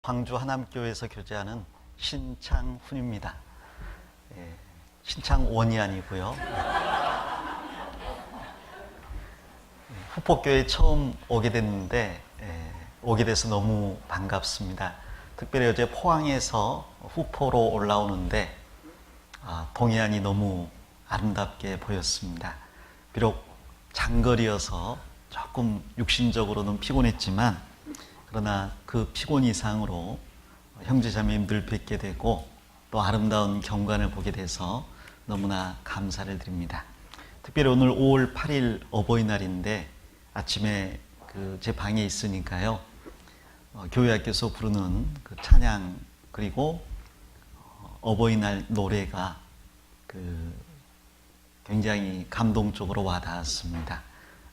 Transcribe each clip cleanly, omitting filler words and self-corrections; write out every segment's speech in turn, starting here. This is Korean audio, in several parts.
광주 하남교회에서 교제하는 신창훈입니다. 신창원이 아니고요. 후포교회에 처음 오게 됐는데 오게 돼서 너무 반갑습니다. 특별히 어제 포항에서 후포로 올라오는데 동해안이 너무 아름답게 보였습니다. 비록 장거리여서 조금 육신적으로는 피곤했지만 그러나 그 피곤 이상으로 형제자매님들 뵙게 되고 또 아름다운 경관을 보게 돼서 너무나 감사를 드립니다. 특별히 오늘 5월 8일 어버이날인데 아침에 제 방에 있으니까요. 교회 학교에서 부르는 그 찬양 그리고 어버이날 노래가 굉장히 감동적으로 와닿았습니다.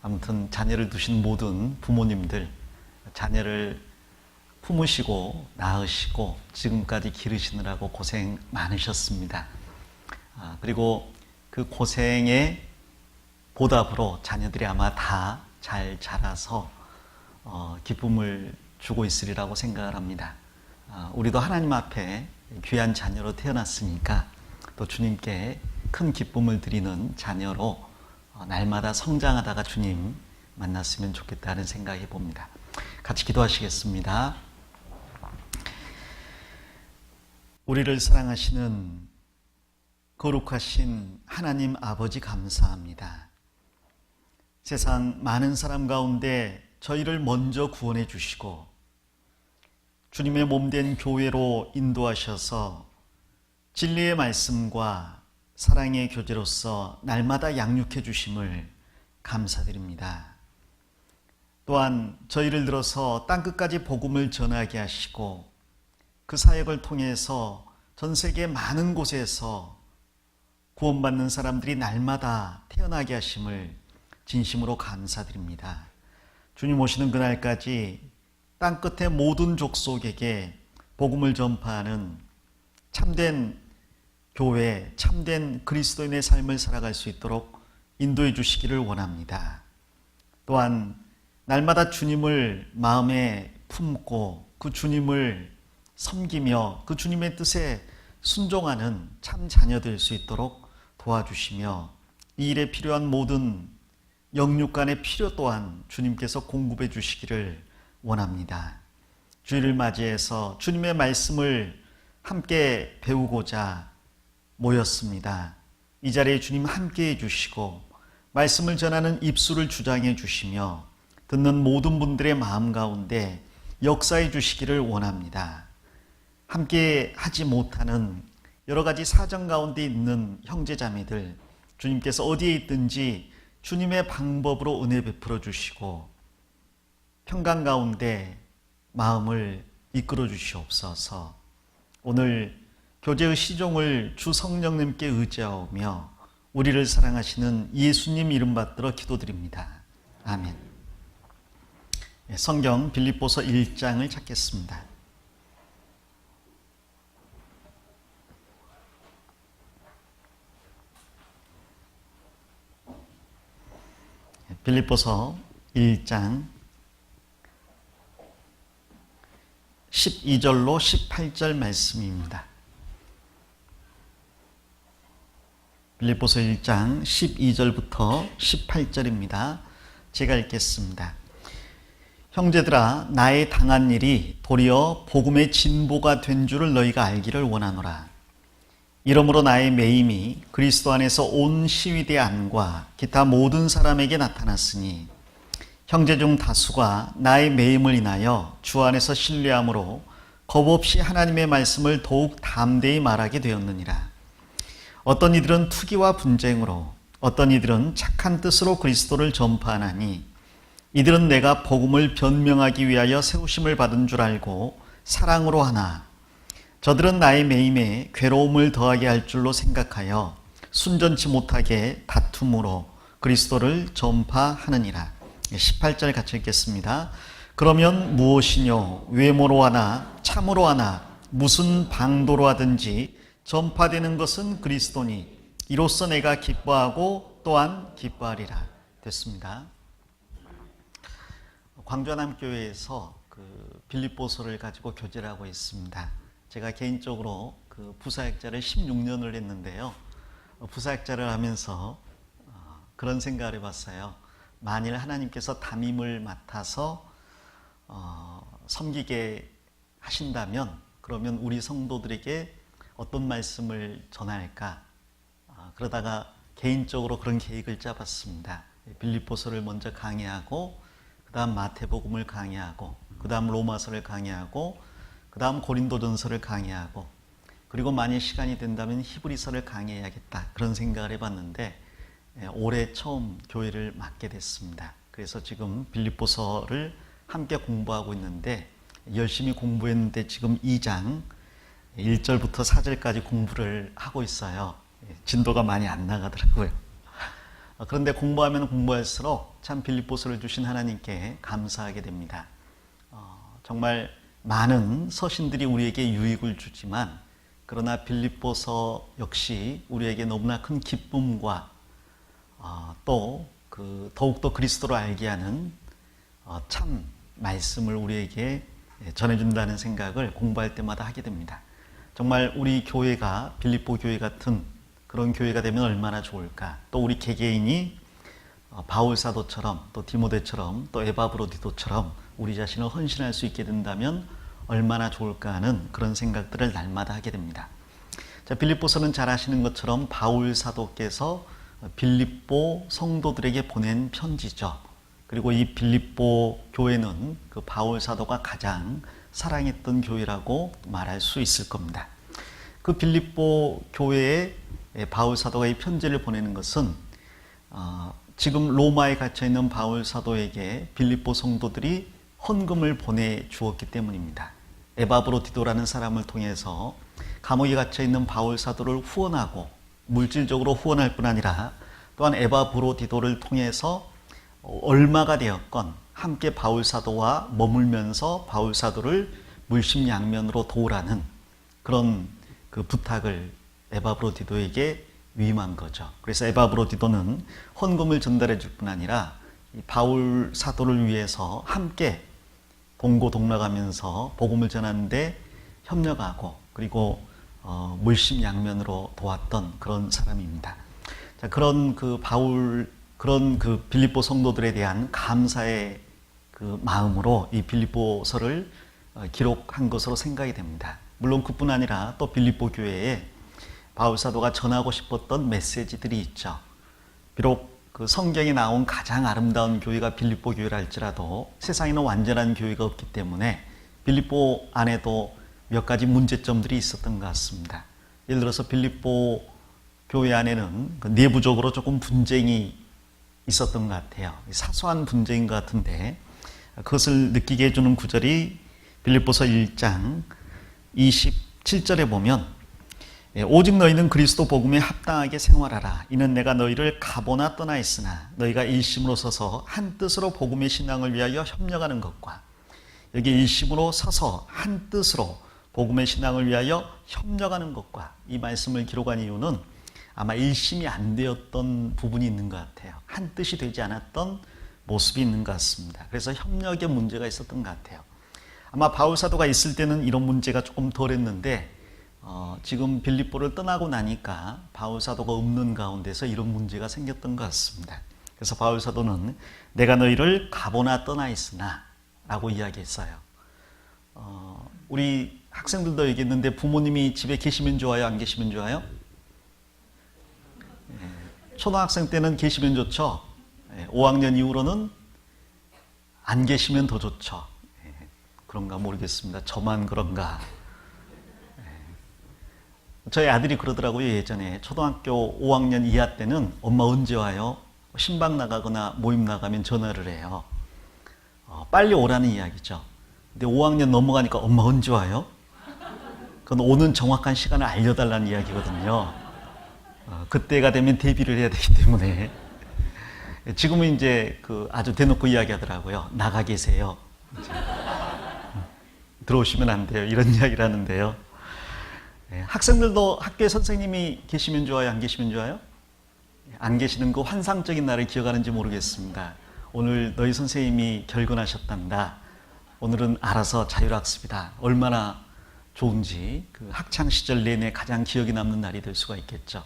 아무튼 자녀를 두신 모든 부모님들, 자녀를 품으시고 낳으시고 지금까지 기르시느라고 고생 많으셨습니다. 그리고 그 고생의 보답으로 자녀들이 아마 다 잘 자라서 기쁨을 주고 있으리라고 생각을 합니다. 우리도 하나님 앞에 귀한 자녀로 태어났으니까 또 주님께 큰 기쁨을 드리는 자녀로 날마다 성장하다가 주님 만났으면 좋겠다는 생각해 봅니다. 같이 기도하시겠습니다. 우리를 사랑하시는 거룩하신 하나님 아버지 감사합니다. 세상 많은 사람 가운데 저희를 먼저 구원해 주시고 주님의 몸된 교회로 인도하셔서 진리의 말씀과 사랑의 교제로서 날마다 양육해 주심을 감사드립니다. 또한 저희를 들어서 땅끝까지 복음을 전하게 하시고 그 사역을 통해서 전 세계 많은 곳에서 구원받는 사람들이 날마다 태어나게 하심을 진심으로 감사드립니다. 주님 오시는 그날까지 땅끝의 모든 족속에게 복음을 전파하는 참된 교회, 참된 그리스도인의 삶을 살아갈 수 있도록 인도해 주시기를 원합니다. 또한 날마다 주님을 마음에 품고 그 주님을 섬기며 그 주님의 뜻에 순종하는 참 자녀 될 수 있도록 도와주시며 이 일에 필요한 모든 영육간의 필요 또한 주님께서 공급해 주시기를 원합니다. 주일을 맞이해서 주님의 말씀을 함께 배우고자 모였습니다. 이 자리에 주님 함께해 주시고 말씀을 전하는 입술을 주장해 주시며 듣는 모든 분들의 마음 가운데 역사해 주시기를 원합니다. 함께 하지 못하는 여러 가지 사정 가운데 있는 형제자매들 주님께서 어디에 있든지 주님의 방법으로 은혜 베풀어 주시고 평강 가운데 마음을 이끌어 주시옵소서. 오늘 교제의 시종을 주 성령님께 의지하오며 우리를 사랑하시는 예수님 이름 받들어 기도드립니다. 아멘. 성경 빌립보서 1장을 찾겠습니다. 빌립보서 1장 12절로 18절 말씀입니다. 빌립보서 1장 12절부터 18절입니다. 제가 읽겠습니다. 형제들아, 나의 당한 일이 도리어 복음의 진보가 된 줄을 너희가 알기를 원하노라. 이러므로 나의 매임이 그리스도 안에서 온 시위대 안과 기타 모든 사람에게 나타났으니 형제 중 다수가 나의 매임을 인하여 주 안에서 신뢰함으로 겁없이 하나님의 말씀을 더욱 담대히 말하게 되었느니라. 어떤 이들은 투기와 분쟁으로 어떤 이들은 착한 뜻으로 그리스도를 전파하나니 이들은 내가 복음을 변명하기 위하여 세우심을 받은 줄 알고 사랑으로 하나 저들은 나의 매임에 괴로움을 더하게 할 줄로 생각하여 순전치 못하게 다툼으로 그리스도를 전파하느니라. 18절 같이 읽겠습니다. 그러면 무엇이뇨 외모로 하나 참으로 하나 무슨 방도로 하든지 전파되는 것은 그리스도니 이로써 내가 기뻐하고 또한 기뻐하리라. 됐습니다. 광주 하남교회에서 빌립보서를 가지고 교제를 하고 있습니다. 제가 개인적으로 그 부사역자를 16년을 했는데요. 부사역자를 하면서 그런 생각을 해봤어요. 만일 하나님께서 담임을 맡아서 섬기게 하신다면 그러면 우리 성도들에게 어떤 말씀을 전할까? 그러다가 개인적으로 그런 계획을 짜봤습니다. 빌립보서를 먼저 강의하고 그 다음 마태복음을 강의하고 그 다음 로마서를 강의하고 그 다음 고린도전서를 강의하고 그리고 만일 시간이 된다면 히브리서를 강의해야겠다 그런 생각을 해봤는데 올해 처음 교회를 맡게 됐습니다. 그래서 지금 빌립보서를 함께 공부하고 있는데 열심히 공부했는데 지금 2장 1절부터 4절까지 공부를 하고 있어요. 진도가 많이 안 나가더라고요. 그런데 공부하면 공부할수록 참 빌립보서를 주신 하나님께 감사하게 됩니다. 정말 많은 서신들이 우리에게 유익을 주지만 그러나 빌립보서 역시 우리에게 너무나 큰 기쁨과 또 더욱더 그리스도를 알게 하는 참 말씀을 우리에게 전해준다는 생각을 공부할 때마다 하게 됩니다. 정말 우리 교회가 빌립보 교회 같은 그런 교회가 되면 얼마나 좋을까. 또 우리 개개인이 바울 사도처럼 또 디모데처럼 또 에바브로디도처럼 우리 자신을 헌신할 수 있게 된다면 얼마나 좋을까 하는 그런 생각들을 날마다 하게 됩니다. 자, 빌립보서는 잘 아시는 것처럼 바울 사도께서 빌립보 성도들에게 보낸 편지죠. 그리고 이 빌립보 교회는 그 바울 사도가 가장 사랑했던 교회라고 말할 수 있을 겁니다. 그 빌립보 교회에 바울 사도가 이 편지를 보내는 것은 지금 로마에 갇혀 있는 바울 사도에게 빌립보 성도들이 헌금을 보내주었기 때문입니다. 에바브로디도라는 사람을 통해서 감옥에 갇혀 있는 바울 사도를 후원하고 물질적으로 후원할 뿐 아니라 또한 에바브로디도를 통해서 얼마가 되었건 함께 바울 사도와 머물면서 바울 사도를 물심양면으로 도우라는 그런 그 부탁을 에바브로디도에게 위임한 거죠. 그래서 에바브로디도는 헌금을 전달해 줄 뿐 아니라 바울 사도를 위해서 함께 동고동락하면서 복음을 전하는데 협력하고 그리고 물심양면으로 도왔던 그런 사람입니다. 자, 그런 그 빌립보 성도들에 대한 감사의 그 마음으로 이 빌립보서를 기록한 것으로 생각이 됩니다. 물론 그뿐 아니라 또 빌립보 교회에 바울 사도가 전하고 싶었던 메시지들이 있죠. 비록 그 성경에 나온 가장 아름다운 교회가 빌립보 교회라 할지라도 세상에는 완전한 교회가 없기 때문에 빌립보 안에도 몇 가지 문제점들이 있었던 것 같습니다. 예를 들어서 빌립보 교회 안에는 그 내부적으로 조금 분쟁이 있었던 것 같아요. 사소한 분쟁인 것 같은데 그것을 느끼게 해주는 구절이 빌립보서 1장 27절에 보면 오직 너희는 그리스도 복음에 합당하게 생활하라. 이는 내가 너희를 가보나 떠나 있으나 너희가 일심으로 서서 한 뜻으로 복음의 신앙을 위하여 협력하는 것과 여기 일심으로 서서 한 뜻으로 복음의 신앙을 위하여 협력하는 것과 이 말씀을 기록한 이유는 아마 일심이 안 되었던 부분이 있는 것 같아요. 한 뜻이 되지 않았던 모습이 있는 것 같습니다. 그래서 협력에 문제가 있었던 것 같아요. 아마 바울 사도가 있을 때는 이런 문제가 조금 덜했는데 지금 빌립보를 떠나고 나니까 바울 사도가 없는 가운데서 이런 문제가 생겼던 것 같습니다. 그래서 바울 사도는 내가 너희를 가보나 떠나 있으나 라고 이야기했어요. 우리 학생들도 얘기했는데 부모님이 집에 계시면 좋아요, 안 계시면 좋아요? 초등학생 때는 계시면 좋죠. 5학년 이후로는 안 계시면 더 좋죠. 그런가 모르겠습니다. 저만 그런가. 저희 아들이 그러더라고요. 예전에 초등학교 5학년 이하 때는 엄마 언제 와요? 신방 나가거나 모임 나가면 전화를 해요. 빨리 오라는 이야기죠. 근데 5학년 넘어가니까 엄마 언제 와요? 그건 오는 정확한 시간을 알려달라는 이야기거든요. 그때가 되면 대비를 해야 되기 때문에 지금은 이제 아주 대놓고 이야기하더라고요. 나가 계세요. 들어오시면 안 돼요. 이런 이야기를 하는데요. 학생들도 학교에 선생님이 계시면 좋아요, 안 계시면 좋아요? 안 계시는 그 환상적인 날을 기억하는지 모르겠습니다. 오늘 너희 선생님이 결근하셨단다. 오늘은 알아서 자율학습이다. 얼마나 좋은지 그 학창 시절 내내 가장 기억에 남는 날이 될 수가 있겠죠.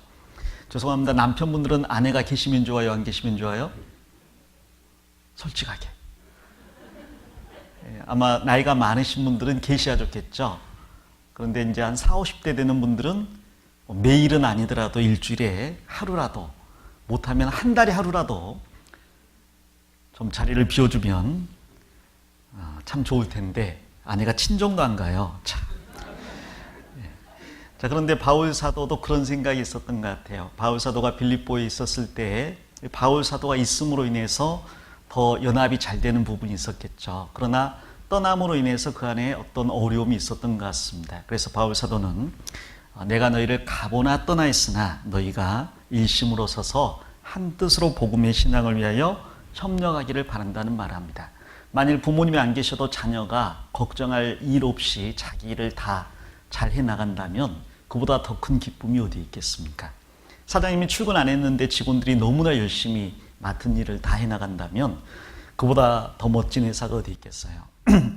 죄송합니다. 남편분들은 아내가 계시면 좋아요, 안 계시면 좋아요? 솔직하게. 아마 나이가 많으신 분들은 계셔야 좋겠죠. 그런데 이제 한 40, 50대 되는 분들은 매일은 아니더라도 일주일에 하루라도, 못하면 한 달에 하루라도 좀 자리를 비워주면 참 좋을 텐데 아내가 친정도 안 가요. 참. 자, 그런데 바울 사도도 그런 생각이 있었던 것 같아요. 바울 사도가 빌립보에 있었을 때 바울 사도가 있음으로 인해서 더 연합이 잘 되는 부분이 있었겠죠. 그러나 떠남으로 인해서 그 안에 어떤 어려움이 있었던 것 같습니다. 그래서 바울 사도는 내가 너희를 가보나 떠나 있으나 너희가 일심으로 서서 한 뜻으로 복음의 신앙을 위하여 협력하기를 바란다는 말을 합니다. 만일 부모님이 안 계셔도 자녀가 걱정할 일 없이 자기 일을 다 잘 해나간다면 그보다 더 큰 기쁨이 어디 있겠습니까? 사장님이 출근 안 했는데 직원들이 너무나 열심히 맡은 일을 다 해나간다면 그보다 더 멋진 회사가 어디 있겠어요?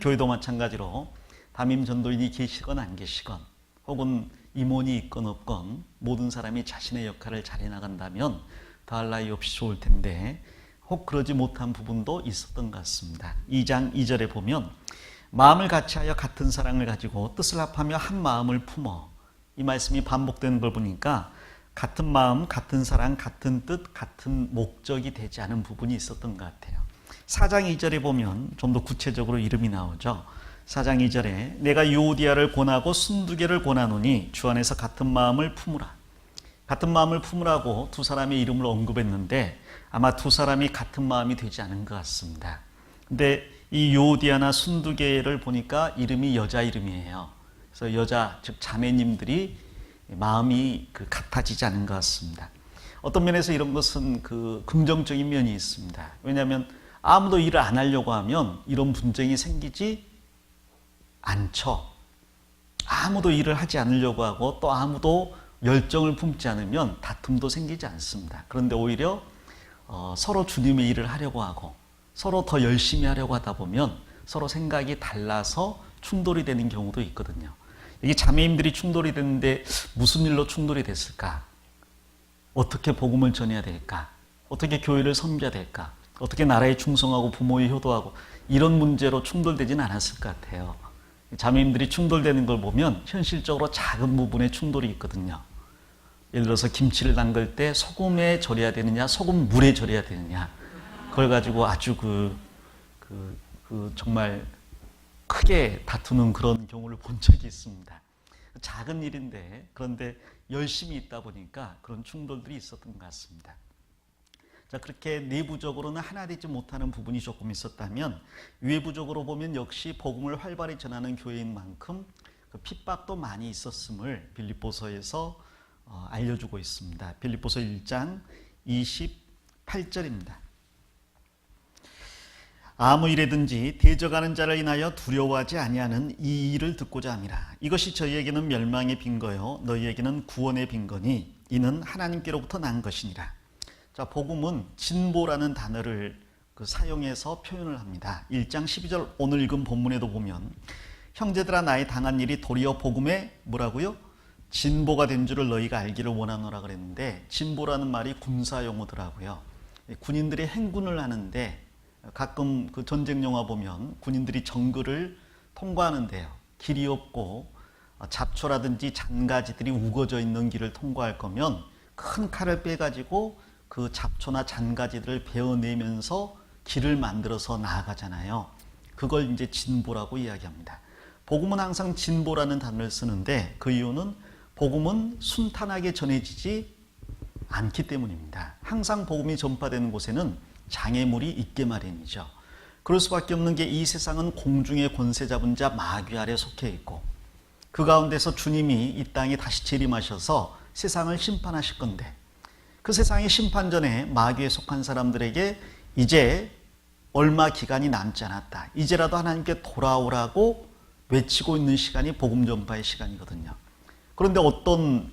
교회도 마찬가지로 담임 전도인이 계시건 안 계시건 혹은 임원이 있건 없건 모든 사람이 자신의 역할을 잘 해나간다면 더할 나위 없이 좋을 텐데 혹 그러지 못한 부분도 있었던 것 같습니다. 2장 2절에 보면 마음을 같이하여 같은 사랑을 가지고 뜻을 합하며 한 마음을 품어, 이 말씀이 반복되는 걸 보니까 같은 마음, 같은 사랑, 같은 뜻, 같은 목적이 되지 않은 부분이 있었던 것 같아요. 4장 2절에 보면 좀 더 구체적으로 이름이 나오죠. 4장 2절에 내가 유오디아를 권하고 순두개를 권하노니 주 안에서 같은 마음을 품으라. 같은 마음을 품으라고 두 사람의 이름을 언급했는데 아마 두 사람이 같은 마음이 되지 않은 것 같습니다. 근데 이 유오디아나 순두개를 보니까 이름이 여자 이름이에요. 그래서 여자, 즉 자매님들이 마음이 같아지지 않은 것 같습니다. 어떤 면에서 이런 것은 긍정적인 면이 있습니다. 왜냐하면 아무도 일을 안 하려고 하면 이런 분쟁이 생기지 않죠. 아무도 일을 하지 않으려고 하고 또 아무도 열정을 품지 않으면 다툼도 생기지 않습니다. 그런데 오히려 서로 주님의 일을 하려고 하고 서로 더 열심히 하려고 하다 보면 서로 생각이 달라서 충돌이 되는 경우도 있거든요. 이게 자매님들이 충돌이 됐는데 무슨 일로 충돌이 됐을까? 어떻게 복음을 전해야 될까? 어떻게 교회를 섬겨야 될까? 어떻게 나라에 충성하고 부모에 효도하고 이런 문제로 충돌되지는 않았을 것 같아요. 자매님들이 충돌되는 걸 보면 현실적으로 작은 부분에 충돌이 있거든요. 예를 들어서 김치를 담글 때 소금에 절여야 되느냐, 소금 물에 절여야 되느냐. 그걸 가지고 아주 정말 크게 다투는 그런 경우를 본 적이 있습니다. 작은 일인데 그런데 열심히 있다 보니까 그런 충돌들이 있었던 것 같습니다. 자, 그렇게 내부적으로는 하나 되지 못하는 부분이 조금 있었다면 외부적으로 보면 역시 복음을 활발히 전하는 교회인 만큼 핍박도 많이 있었음을 빌립보서에서 알려주고 있습니다. 빌립보서 1장 28절입니다. 아무 일에든지 대적하는 자를 인하여 두려워하지 아니하는 이 일을 듣고자 함이라. 이것이 저희에게는 멸망의 빈거요 너희에게는 구원의 빈거니 이는 하나님께로부터 난 것이니라. 자, 복음은 진보라는 단어를 사용해서 표현을 합니다. 1장 12절 오늘 읽은 본문에도 보면 형제들아 나의 당한 일이 도리어 복음의 뭐라고요? 진보가 된 줄을 너희가 알기를 원하노라 그랬는데 진보라는 말이 군사 용어더라고요. 군인들이 행군을 하는데 가끔 전쟁 영화 보면 군인들이 정글을 통과하는데요. 길이 없고 잡초라든지 잔가지들이 우거져 있는 길을 통과할 거면 큰 칼을 빼가지고 그 잡초나 잔가지들을 베어내면서 길을 만들어서 나아가잖아요. 그걸 이제 진보라고 이야기합니다. 복음은 항상 진보라는 단어를 쓰는데 그 이유는 복음은 순탄하게 전해지지 않기 때문입니다. 항상 복음이 전파되는 곳에는 장애물이 있게 마련이죠. 그럴 수밖에 없는 게 이 세상은 공중의 권세 잡은 자 마귀 아래 속해 있고 그 가운데서 주님이 이 땅에 다시 재림하셔서 세상을 심판하실 건데 그 세상의 심판 전에 마귀에 속한 사람들에게 이제 얼마 기간이 남지 않았다. 이제라도 하나님께 돌아오라고 외치고 있는 시간이 복음 전파의 시간이거든요. 그런데 어떤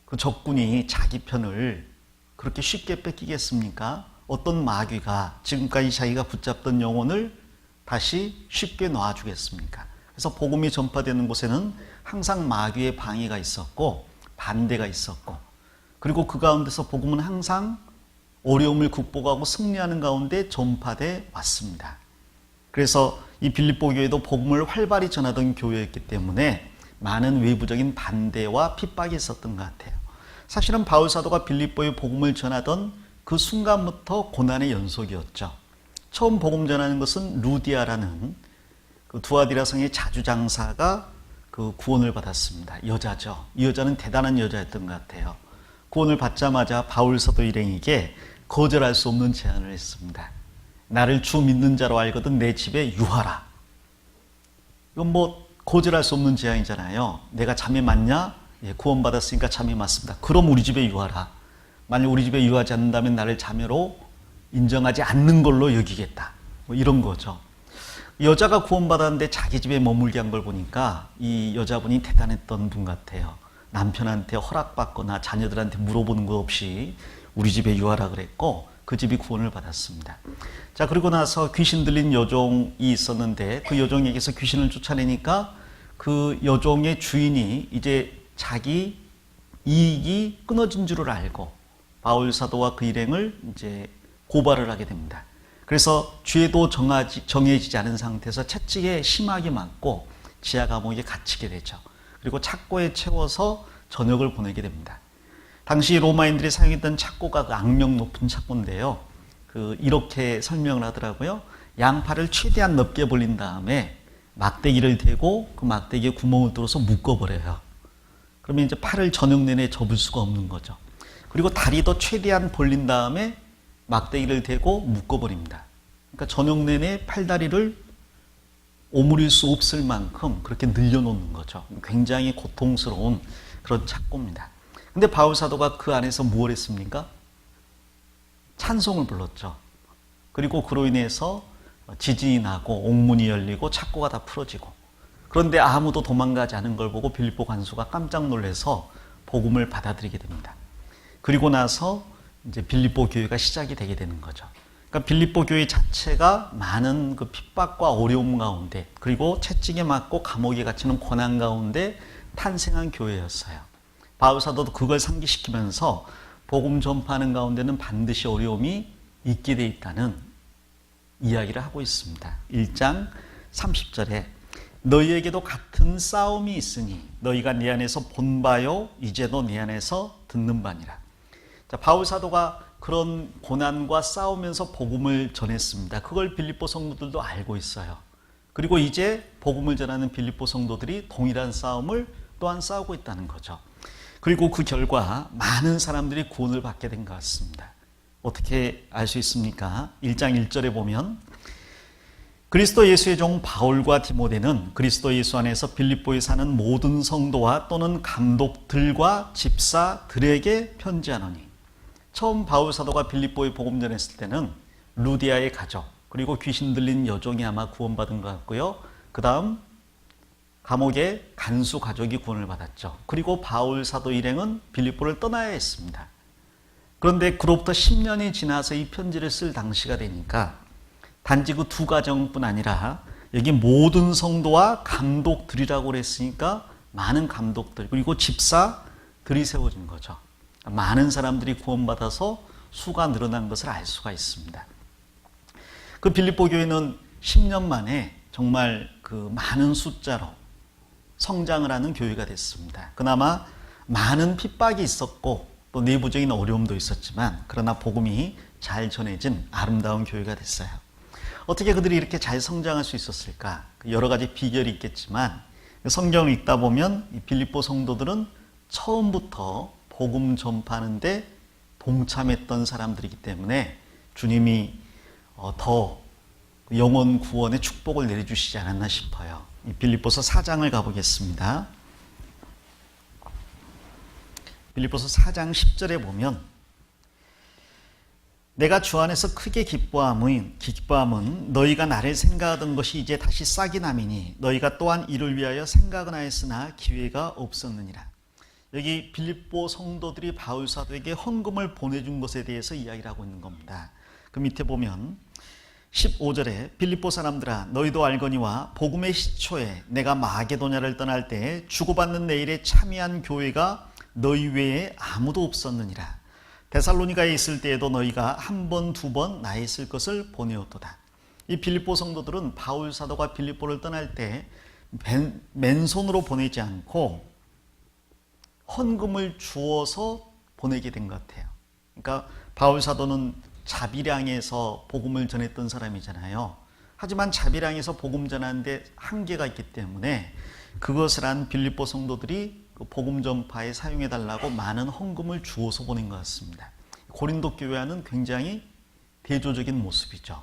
그 적군이 자기 편을 그렇게 쉽게 뺏기겠습니까? 어떤 마귀가 지금까지 자기가 붙잡던 영혼을 다시 쉽게 놔주겠습니까? 그래서 복음이 전파되는 곳에는 항상 마귀의 방해가 있었고 반대가 있었고, 그리고 그 가운데서 복음은 항상 어려움을 극복하고 승리하는 가운데 전파돼 왔습니다. 그래서 이 빌립보 교회도 복음을 활발히 전하던 교회였기 때문에 많은 외부적인 반대와 핍박이 있었던 것 같아요. 사실은 바울 사도가 빌립보에 복음을 전하던 그 순간부터 고난의 연속이었죠. 처음 복음 전하는 것은 루디아라는 그 두아디라 성의 자주장사가 그 구원을 받았습니다. 여자죠. 이 여자는 대단한 여자였던 것 같아요. 구원을 받자마자 바울 사도 일행에게 거절할 수 없는 제안을 했습니다. 나를 주 믿는 자로 알거든 내 집에 유하라. 이건 뭐 거절할 수 없는 제안이잖아요. 내가 자매 맞냐? 예, 구원받았으니까 자매 맞습니다. 그럼 우리 집에 유하라. 만약 우리 집에 유하지 않는다면 나를 자매로 인정하지 않는 걸로 여기겠다. 뭐 이런 거죠. 여자가 구원받았는데 자기 집에 머물게 한 걸 보니까 이 여자분이 대단했던 분 같아요. 남편한테 허락받거나 자녀들한테 물어보는 것 없이 우리 집에 유하라 그랬고 그 집이 구원을 받았습니다. 자, 그리고 나서 귀신 들린 여종이 있었는데 그 여종에게서 귀신을 쫓아내니까 그 여종의 주인이 이제 자기 이익이 끊어진 줄을 알고 바울 사도와 그 일행을 이제 고발을 하게 됩니다. 그래서 죄도 정해지지 않은 상태에서 채찍에 심하게 맞고 지하 감옥에 갇히게 되죠. 그리고 착고에 채워서 전역을 보내게 됩니다. 당시 로마인들이 사용했던 착고가 그 악명 높은 착고인데요. 이렇게 설명을 하더라고요. 양팔을 최대한 넓게 벌린 다음에 막대기를 대고 그 막대기에 구멍을 뚫어서 묶어버려요. 그러면 이제 팔을 저녁 내내 접을 수가 없는 거죠. 그리고 다리도 최대한 벌린 다음에 막대기를 대고 묶어버립니다. 그러니까 저녁 내내 팔다리를 오므릴 수 없을 만큼 그렇게 늘려놓는 거죠. 굉장히 고통스러운 그런 착고입니다. 근데 바울 사도가 그 안에서 무엇을 했습니까? 찬송을 불렀죠. 그리고 그로 인해서 지진이 나고 옥문이 열리고 착고가 다 풀어지고, 그런데 아무도 도망가지 않은 걸 보고 빌립보 관수가 깜짝 놀라서 복음을 받아들이게 됩니다. 그리고 나서 이제 빌립보 교회가 시작이 되게 되는 거죠. 그러니까 빌립보 교회 자체가 많은 그 핍박과 어려움 가운데, 그리고 채찍에 맞고 감옥에 갇히는 고난 가운데 탄생한 교회였어요. 바울 사도도 그걸 상기시키면서 복음 전파하는 가운데는 반드시 어려움이 있게 돼 있다는 이야기를 하고 있습니다. 1장 30절에 너희에게도 같은 싸움이 있으니 너희가 네 안에서 본 바요 이제도 네 안에서 듣는 바니라. 자, 바울 사도가 그런 고난과 싸우면서 복음을 전했습니다. 그걸 빌립보 성도들도 알고 있어요. 그리고 이제 복음을 전하는 빌립보 성도들이 동일한 싸움을 또한 싸우고 있다는 거죠. 그리고 그 결과 많은 사람들이 구원을 받게 된 것 같습니다. 어떻게 알 수 있습니까? 1장 1절에 보면 그리스도 예수의 종 바울과 디모데는 그리스도 예수 안에서 빌립보에 사는 모든 성도와 또는 감독들과 집사들에게 편지하노니. 처음 바울 사도가 빌립보에 복음 전했을 때는 루디아의 가족, 그리고 귀신 들린 여종이 아마 구원받은 것 같고요. 그 다음 감옥의 간수 가족이 구원을 받았죠. 그리고 바울 사도 일행은 빌립보를 떠나야 했습니다. 그런데 그로부터 10년이 지나서 이 편지를 쓸 당시가 되니까 단지 그 두 가정뿐 아니라 여기 모든 성도와 감독들이라고 그랬으니까 많은 감독들 그리고 집사들이 세워진 거죠. 많은 사람들이 구원받아서 수가 늘어난 것을 알 수가 있습니다. 그 빌립보 교회는 10년 만에 정말 그 많은 숫자로 성장을 하는 교회가 됐습니다. 그나마 많은 핍박이 있었고 또 내부적인 어려움도 있었지만 그러나 복음이 잘 전해진 아름다운 교회가 됐어요. 어떻게 그들이 이렇게 잘 성장할 수 있었을까? 여러 가지 비결이 있겠지만 성경을 읽다 보면 이 빌립보 성도들은 처음부터 복음 전파하는데 동참했던 사람들이기 때문에 주님이 더 영혼 구원의 축복을 내려주시지 않았나 싶어요. 이 빌립보서 4장을 가보겠습니다. 빌립보서 4장 10절에 보면 내가 주 안에서 크게 기뻐함은 너희가 나를 생각하던 것이 이제 다시 싹이 남이니 너희가 또한 이를 위하여 생각은 하였으나 기회가 없었느니라. 여기 빌립보 성도들이 바울 사도에게 헌금을 보내준 것에 대해서 이야기를 하고 있는 겁니다. 그 밑에 보면 15절에 빌립보 사람들아 너희도 알거니와 복음의 시초에 내가 마게도냐를 떠날 때 주고받는 내 일에 참여한 교회가 너희 외에 아무도 없었느니라. 데살로니가에 있을 때에도 너희가 한 번, 두 번 나 있을 것을 보내었도다. 이 빌립보 성도들은 바울 사도가 빌립보를 떠날 때 맨손으로 보내지 않고 헌금을 주어서 보내게 된 것 같아요. 그러니까 바울 사도는 자비량에서 복음을 전했던 사람이잖아요. 하지만 자비량에서 복음 전하는데 한계가 있기 때문에 그것을 한 빌립보 성도들이 복음 전파에 사용해 달라고 많은 헌금을 주어서 보낸 것 같습니다. 고린도 교회와는 굉장히 대조적인 모습이죠.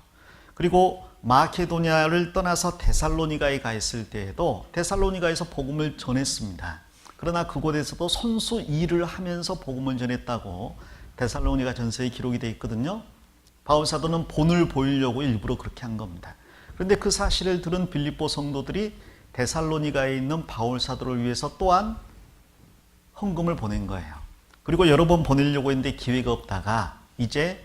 그리고 마케도냐를 떠나서 데살로니가에 가 있을 때에도 데살로니가에서 복음을 전했습니다. 그러나 그곳에서도 선수 일을 하면서 복음을 전했다고 데살로니가 전서에 기록이 되어 있거든요. 바울 사도는 본을 보이려고 일부러 그렇게 한 겁니다. 그런데 그 사실을 들은 빌립보 성도들이 데살로니가에 있는 바울 사도를 위해서 또한 헌금을 보낸 거예요. 그리고 여러 번 보내려고 했는데 기회가 없다가 이제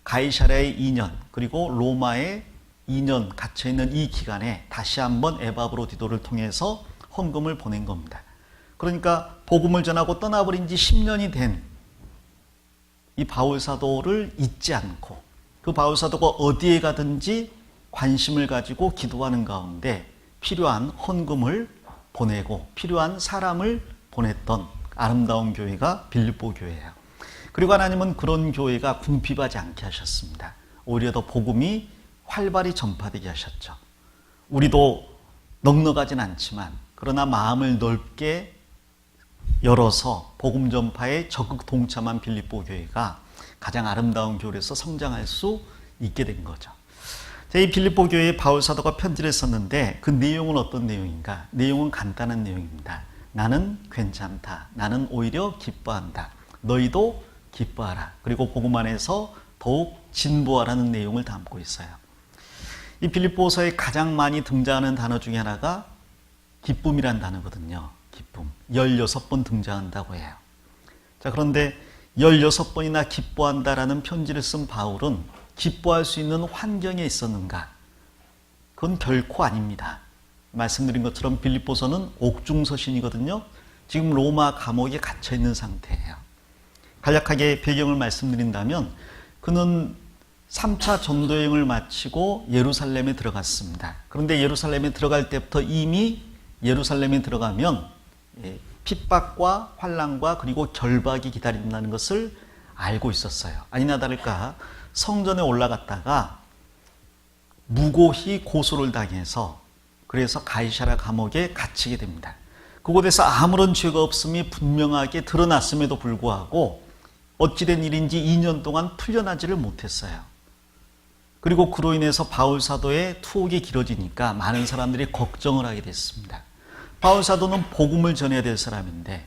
가이사랴의 2년 그리고 로마에 2년 갇혀있는 이 기간에 다시 한번 에바브로디도를 통해서 헌금을 보낸 겁니다. 그러니까 복음을 전하고 떠나버린 지 10년이 된 이 바울 사도를 잊지 않고 그 바울 사도가 어디에 가든지 관심을 가지고 기도하는 가운데 필요한 헌금을 보내고 필요한 사람을 보냈던 아름다운 교회가 빌립보 교회예요. 그리고 하나님은 그런 교회가 궁핍하지 않게 하셨습니다. 오히려 더 복음이 활발히 전파되게 하셨죠. 우리도 넉넉하진 않지만 그러나 마음을 넓게 열어서 복음 전파에 적극 동참한 빌립보 교회가 가장 아름다운 교회에서 성장할 수 있게 된 거죠. 이 빌립보 교회에 바울 사도가 편지를 썼는데 그 내용은 어떤 내용인가? 내용은 간단한 내용입니다. 나는 괜찮다. 나는 오히려 기뻐한다. 너희도 기뻐하라. 그리고 복음 안에서 더욱 진보하라는 내용을 담고 있어요. 이 빌립보서에 가장 많이 등장하는 단어 중에 하나가 기쁨이란 단어거든요. 기쁨. 16번 등장한다고 해요. 자, 그런데 16번이나 기뻐한다라는 편지를 쓴 바울은 기뻐할 수 있는 환경에 있었는가? 그건 결코 아닙니다. 말씀드린 것처럼 빌립보서는 옥중서신이거든요. 지금 로마 감옥에 갇혀 있는 상태예요. 간략하게 배경을 말씀드린다면 그는 3차 전도여행을 마치고 예루살렘에 들어갔습니다. 그런데 예루살렘에 들어갈 때부터 이미 예루살렘에 들어가면 핍박과 환난과 그리고 결박이 기다린다는 것을 알고 있었어요. 아니나 다를까 성전에 올라갔다가 무고히 고소를 당해서 그래서 가이사랴 감옥에 갇히게 됩니다. 그곳에서 아무런 죄가 없음이 분명하게 드러났음에도 불구하고 어찌된 일인지 2년 동안 풀려나지를 못했어요. 그리고 그로 인해서 바울 사도의 투옥이 길어지니까 많은 사람들이 걱정을 하게 됐습니다. 바울 사도는 복음을 전해야 될 사람인데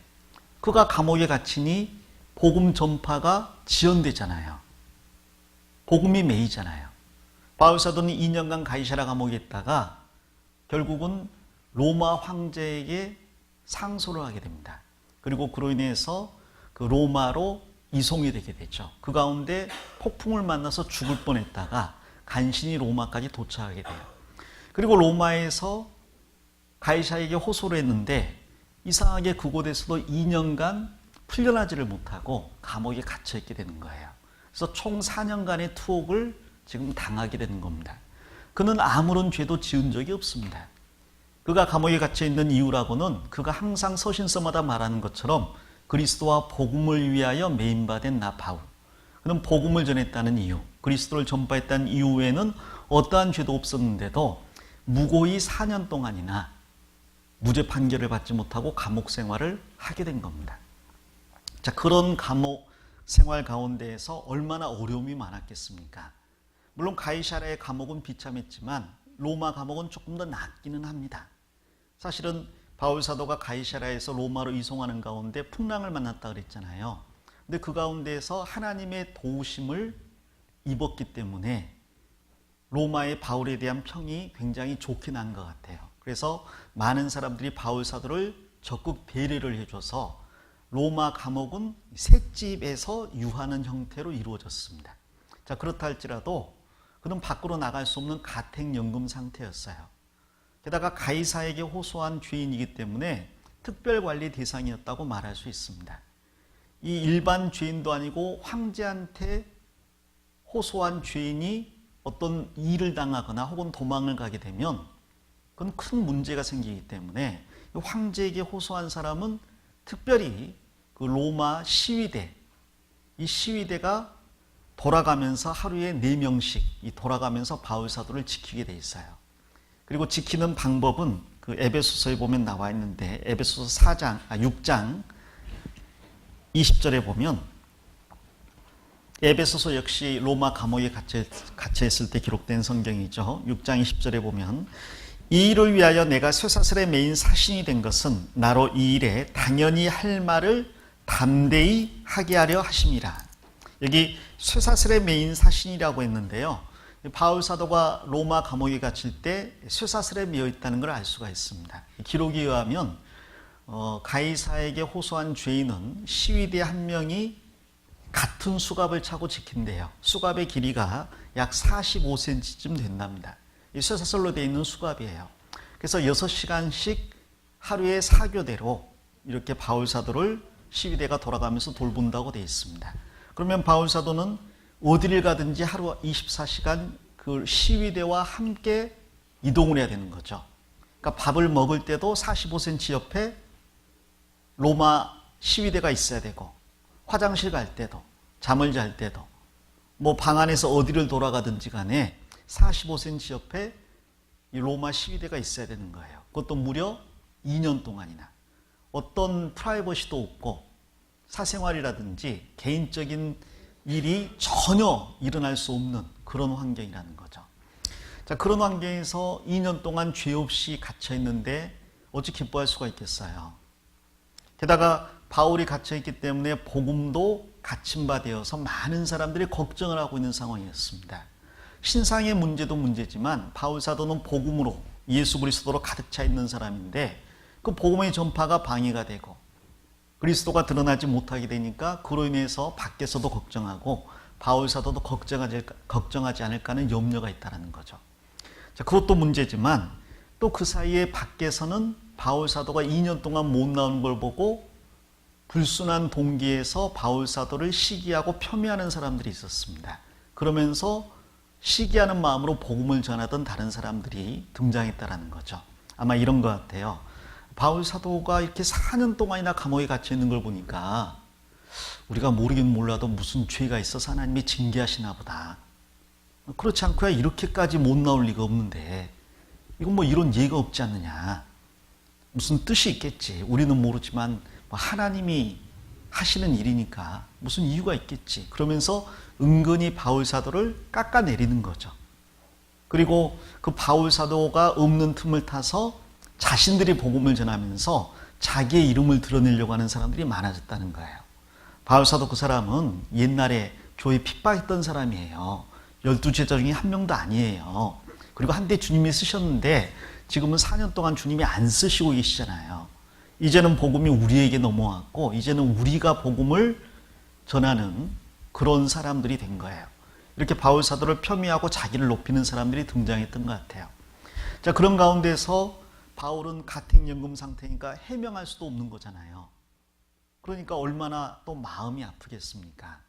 그가 감옥에 갇히니 복음 전파가 지연되잖아요. 복음이 메이잖아요. 바울 사도는 2년간 가이사랴 감옥에 있다가 결국은 로마 황제에게 상소를 하게 됩니다. 그리고 그로 인해서 그 로마로 이송이 되게 되죠. 그 가운데 폭풍을 만나서 죽을 뻔했다가 간신히 로마까지 도착하게 돼요. 그리고 로마에서 가이사에게 호소를 했는데 이상하게 그곳에서도 2년간 풀려나지를 못하고 감옥에 갇혀 있게 되는 거예요. 그래서 총 4년간의 투옥을 지금 당하게 되는 겁니다. 그는 아무런 죄도 지은 적이 없습니다. 그가 감옥에 갇혀 있는 이유라고는 그가 항상 서신서마다 말하는 것처럼 그리스도와 복음을 위하여 메인받은 나 바울. 그는 복음을 전했다는 이유, 그리스도를 전파했다는 이유에는 어떠한 죄도 없었는데도 무고히 4년 동안이나 무죄 판결을 받지 못하고 감옥 생활을 하게 된 겁니다. 자, 그런 감옥 생활 가운데에서 얼마나 어려움이 많았겠습니까? 물론 가이사랴의 감옥은 비참했지만 로마 감옥은 조금 더 낫기는 합니다. 사실은 바울 사도가 가이사랴에서 로마로 이송하는 가운데 풍랑을 만났다 그랬잖아요. 근데 그 가운데에서 하나님의 도우심을 입었기 때문에 로마의 바울에 대한 평이 굉장히 좋게 난 것 같아요. 그래서 많은 사람들이 바울 사도를 적극 배려를 해줘서 로마 감옥은 셋집에서 유하는 형태로 이루어졌습니다. 자, 그렇다 할지라도 그는 밖으로 나갈 수 없는 가택연금 상태였어요. 게다가 가이사에게 호소한 죄인이기 때문에 특별관리 대상이었다고 말할 수 있습니다. 이 일반 죄인도 아니고 황제한테 호소한 죄인이 어떤 일을 당하거나 혹은 도망을 가게 되면 그건 큰 문제가 생기기 때문에 황제에게 호소한 사람은 특별히 그 로마 시위대, 이 시위대가 돌아가면서 하루에 4명씩 돌아가면서 바울 사도를 지키게 돼 있어요. 그리고 지키는 방법은 그 에베소서에 보면 나와 있는데 에베소서 6장 20절에 보면 에베소서 역시 로마 감옥에 갇혀 있을 때 기록된 성경이죠. 6장 20절에 보면 이 일을 위하여 내가 쇠사슬에 매인 사신이 된 것은 나로 이 일에 당연히 할 말을 담대히 하게 하려 하심이라. 여기 쇠사슬에 매인 사신이라고 했는데요. 바울 사도가 로마 감옥에 갇힐 때 쇠사슬에 매여 있다는 걸 알 수가 있습니다. 기록에 의하면 가이사에게 호소한 죄인은 시위대 한 명이 같은 수갑을 차고 지킨대요. 수갑의 길이가 약 45cm쯤 된답니다. 이 쇠사슬로 되어 있는 수갑이에요. 그래서 6시간씩 하루에 4교대로 이렇게 바울 사도를 시위대가 돌아가면서 돌본다고 되어 있습니다. 그러면 바울 사도는 어디를 가든지 하루 24시간 그 시위대와 함께 이동을 해야 되는 거죠. 그러니까 밥을 먹을 때도 45cm 옆에 로마 시위대가 있어야 되고, 화장실 갈 때도, 잠을 잘 때도, 뭐 방 안에서 어디를 돌아가든지 간에 45cm 옆에 이 로마 시위대가 있어야 되는 거예요. 그것도 무려 2년 동안이나. 어떤 프라이버시도 없고 사생활이라든지 개인적인 일이 전혀 일어날 수 없는 그런 환경이라는 거죠. 자, 그런 환경에서 2년 동안 죄 없이 갇혀 있는데 어찌 기뻐할 수가 있겠어요. 게다가 바울이 갇혀 있기 때문에 복음도 갇힌 바 되어서 많은 사람들이 걱정을 하고 있는 상황이었습니다. 신상의 문제도 문제지만 바울 사도는 복음으로 예수 그리스도로 가득 차 있는 사람인데 그 복음의 전파가 방해가 되고 그리스도가 드러나지 못하게 되니까 그로 인해서 밖에서도 걱정하고 바울 사도도 걱정하지 않을까 하는 염려가 있다는 거죠. 자, 그것도 문제지만 또 그 사이에 밖에서는 바울 사도가 2년 동안 못 나오는 걸 보고 불순한 동기에서 바울 사도를 시기하고 폄훼하는 사람들이 있었습니다. 그러면서 시기하는 마음으로 복음을 전하던 다른 사람들이 등장했다는 거죠. 아마 이런 것 같아요. 바울 사도가 이렇게 4년 동안이나 감옥에 갇혀 있는 걸 보니까 우리가 모르긴 몰라도 무슨 죄가 있어서 하나님이 징계하시나 보다. 그렇지 않고야 이렇게까지 못 나올 리가 없는데 이건 뭐 이런 예가 없지 않느냐. 무슨 뜻이 있겠지. 우리는 모르지만 하나님이 하시는 일이니까 무슨 이유가 있겠지. 그러면서 은근히 바울 사도를 깎아내리는 거죠. 그리고 그 바울 사도가 없는 틈을 타서 자신들이 복음을 전하면서 자기의 이름을 드러내려고 하는 사람들이 많아졌다는 거예요. 바울 사도 그 사람은 옛날에 교회 핍박했던 사람이에요. 12제자 중에 한 명도 아니에요. 그리고 한때 주님이 쓰셨는데 지금은 4년 동안 주님이 안 쓰시고 계시잖아요. 이제는 복음이 우리에게 넘어왔고 이제는 우리가 복음을 전하는 그런 사람들이 된 거예요. 이렇게 바울 사도를 폄훼하고 자기를 높이는 사람들이 등장했던 것 같아요. 자, 그런 가운데서 바울은 가택연금 상태니까 해명할 수도 없는 거잖아요. 그러니까 얼마나 또 마음이 아프겠습니까?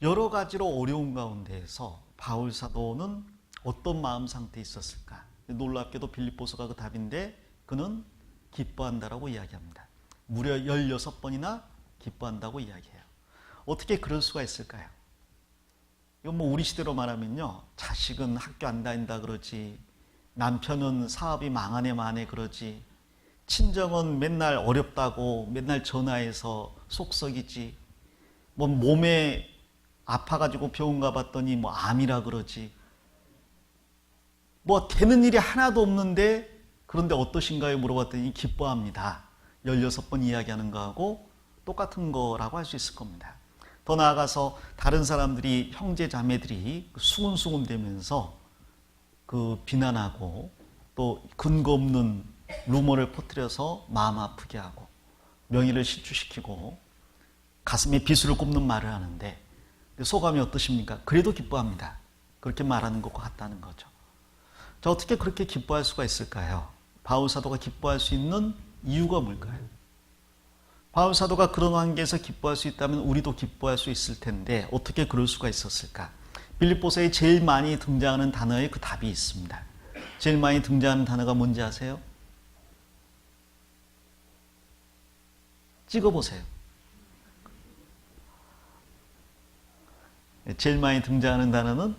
여러 가지로 어려운 가운데에서 바울 사도는 어떤 마음 상태에 있었을까? 놀랍게도 빌립보서가 그 답인데 그는 기뻐한다라고 이야기합니다. 무려 16번이나 기뻐한다고 이야기해요. 어떻게 그럴 수가 있을까요? 이건 뭐 우리 시대로 말하면요. 자식은 학교 안 다닌다 그러지. 남편은 사업이 망하네 마네 그러지. 친정은 맨날 어렵다고 맨날 전화해서 속썩이지. 뭐 몸에 아파가지고 병원 가봤더니 뭐 암이라 그러지. 뭐 되는 일이 하나도 없는데 그런데 어떠신가요? 물어봤더니 기뻐합니다. 16번 이야기하는 거하고 똑같은 거라고 할 수 있을 겁니다. 더 나아가서 다른 사람들이 형제 자매들이 수군수군 대면서 그 비난하고 또 근거 없는 루머를 퍼뜨려서 마음 아프게 하고 명예를 실추시키고 가슴에 비수를 꼽는 말을 하는데 소감이 어떠십니까? 그래도 기뻐합니다. 그렇게 말하는 것과 같다는 거죠. 자, 어떻게 그렇게 기뻐할 수가 있을까요? 바울 사도가 기뻐할 수 있는 이유가 뭘까요? 바울 사도가 그런 환경에서 기뻐할 수 있다면 우리도 기뻐할 수 있을 텐데 어떻게 그럴 수가 있었을까? 빌립보서에 제일 많이 등장하는 단어에 그 답이 있습니다. 제일 많이 등장하는 단어가 뭔지 아세요? 찍어보세요. 제일 많이 등장하는 단어는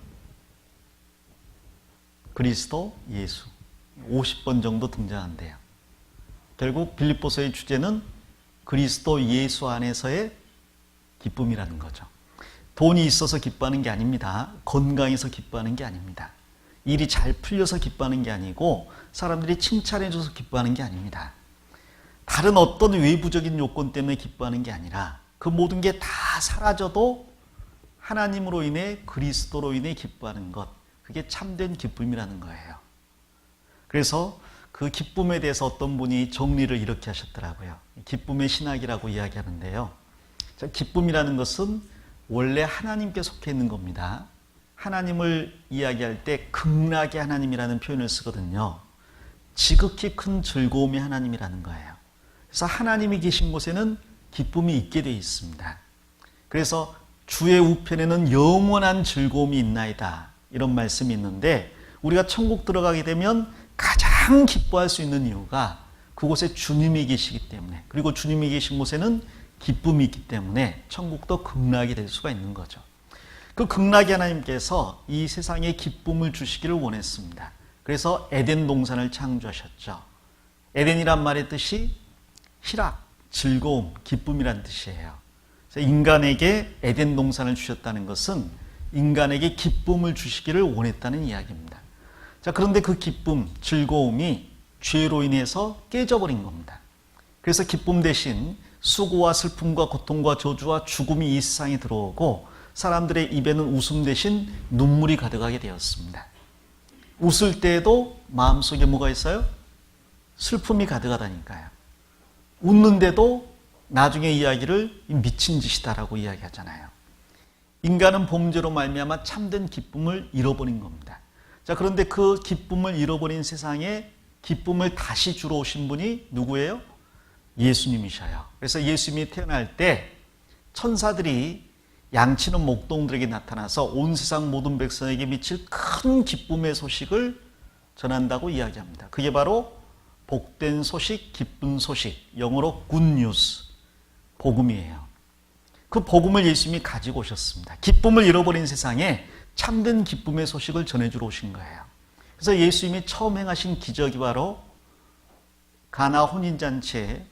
그리스도 예수. 50번 정도 등장한대요. 결국 빌립보서의 주제는 그리스도 예수 안에서의 기쁨이라는 거죠. 돈이 있어서 기뻐하는 게 아닙니다. 건강해서 기뻐하는 게 아닙니다. 일이 잘 풀려서 기뻐하는 게 아니고 사람들이 칭찬해줘서 기뻐하는 게 아닙니다. 다른 어떤 외부적인 요건 때문에 기뻐하는 게 아니라 그 모든 게 다 사라져도 하나님으로 인해 그리스도로 인해 기뻐하는 것, 그게 참된 기쁨이라는 거예요. 그래서 그 기쁨에 대해서 어떤 분이 정리를 이렇게 하셨더라고요. 기쁨의 신학이라고 이야기하는데요. 기쁨이라는 것은 원래 하나님께 속해 있는 겁니다. 하나님을 이야기할 때 극락의 하나님이라는 표현을 쓰거든요. 지극히 큰 즐거움이 하나님이라는 거예요. 그래서 하나님이 계신 곳에는 기쁨이 있게 되어 있습니다. 그래서 주의 우편에는 영원한 즐거움이 있나이다, 이런 말씀이 있는데 우리가 천국 들어가게 되면 가장 기뻐할 수 있는 이유가 그곳에 주님이 계시기 때문에, 그리고 주님이 계신 곳에는 기쁨이 있기 때문에 천국도 극락이 될 수가 있는 거죠. 그 극락의 하나님께서 이 세상에 기쁨을 주시기를 원했습니다. 그래서 에덴 동산을 창조하셨죠. 에덴이란 말의 뜻이 희락, 즐거움, 기쁨이란 뜻이에요. 그래서 인간에게 에덴 동산을 주셨다는 것은 인간에게 기쁨을 주시기를 원했다는 이야기입니다. 자, 그런데 그 기쁨, 즐거움이 죄로 인해서 깨져버린 겁니다. 그래서 기쁨 대신 수고와 슬픔과 고통과 저주와 죽음이 이 세상에 들어오고 사람들의 입에는 웃음 대신 눈물이 가득하게 되었습니다. 웃을 때에도 마음속에 뭐가 있어요? 슬픔이 가득하다니까요. 웃는데도 나중에 이야기를 미친 짓이다라고 이야기하잖아요. 인간은 범죄로 말미암아 참된 기쁨을 잃어버린 겁니다. 자, 그런데 그 기쁨을 잃어버린 세상에 기쁨을 다시 주러 오신 분이 누구예요? 예수님이셔요. 그래서 예수님이 태어날 때 천사들이 양치는 목동들에게 나타나서 온 세상 모든 백성에게 미칠 큰 기쁨의 소식을 전한다고 이야기합니다. 그게 바로 복된 소식, 기쁜 소식, 영어로 good news, 복음이에요. 그 복음을 예수님이 가지고 오셨습니다. 기쁨을 잃어버린 세상에 참된 기쁨의 소식을 전해주러 오신 거예요. 그래서 예수님이 처음 행하신 기적이 바로 가나 혼인잔치에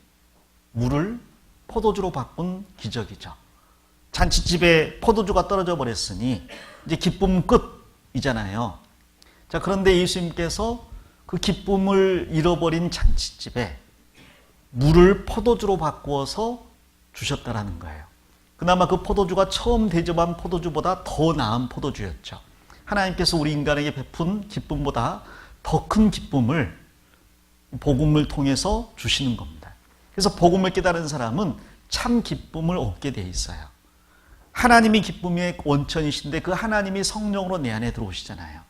물을 포도주로 바꾼 기적이죠. 잔치집에 포도주가 떨어져 버렸으니 이제 기쁨 끝이잖아요. 자, 그런데 예수님께서 그 기쁨을 잃어버린 잔치집에 물을 포도주로 바꾸어서 주셨다라는 거예요. 그나마 그 포도주가 처음 대접한 포도주보다 더 나은 포도주였죠. 하나님께서 우리 인간에게 베푼 기쁨보다 더 큰 기쁨을 복음을 통해서 주시는 겁니다. 그래서 복음을 깨달은 사람은 참 기쁨을 얻게 돼 있어요. 하나님이 기쁨의 원천이신데 그 하나님이 성령으로 내 안에 들어오시잖아요.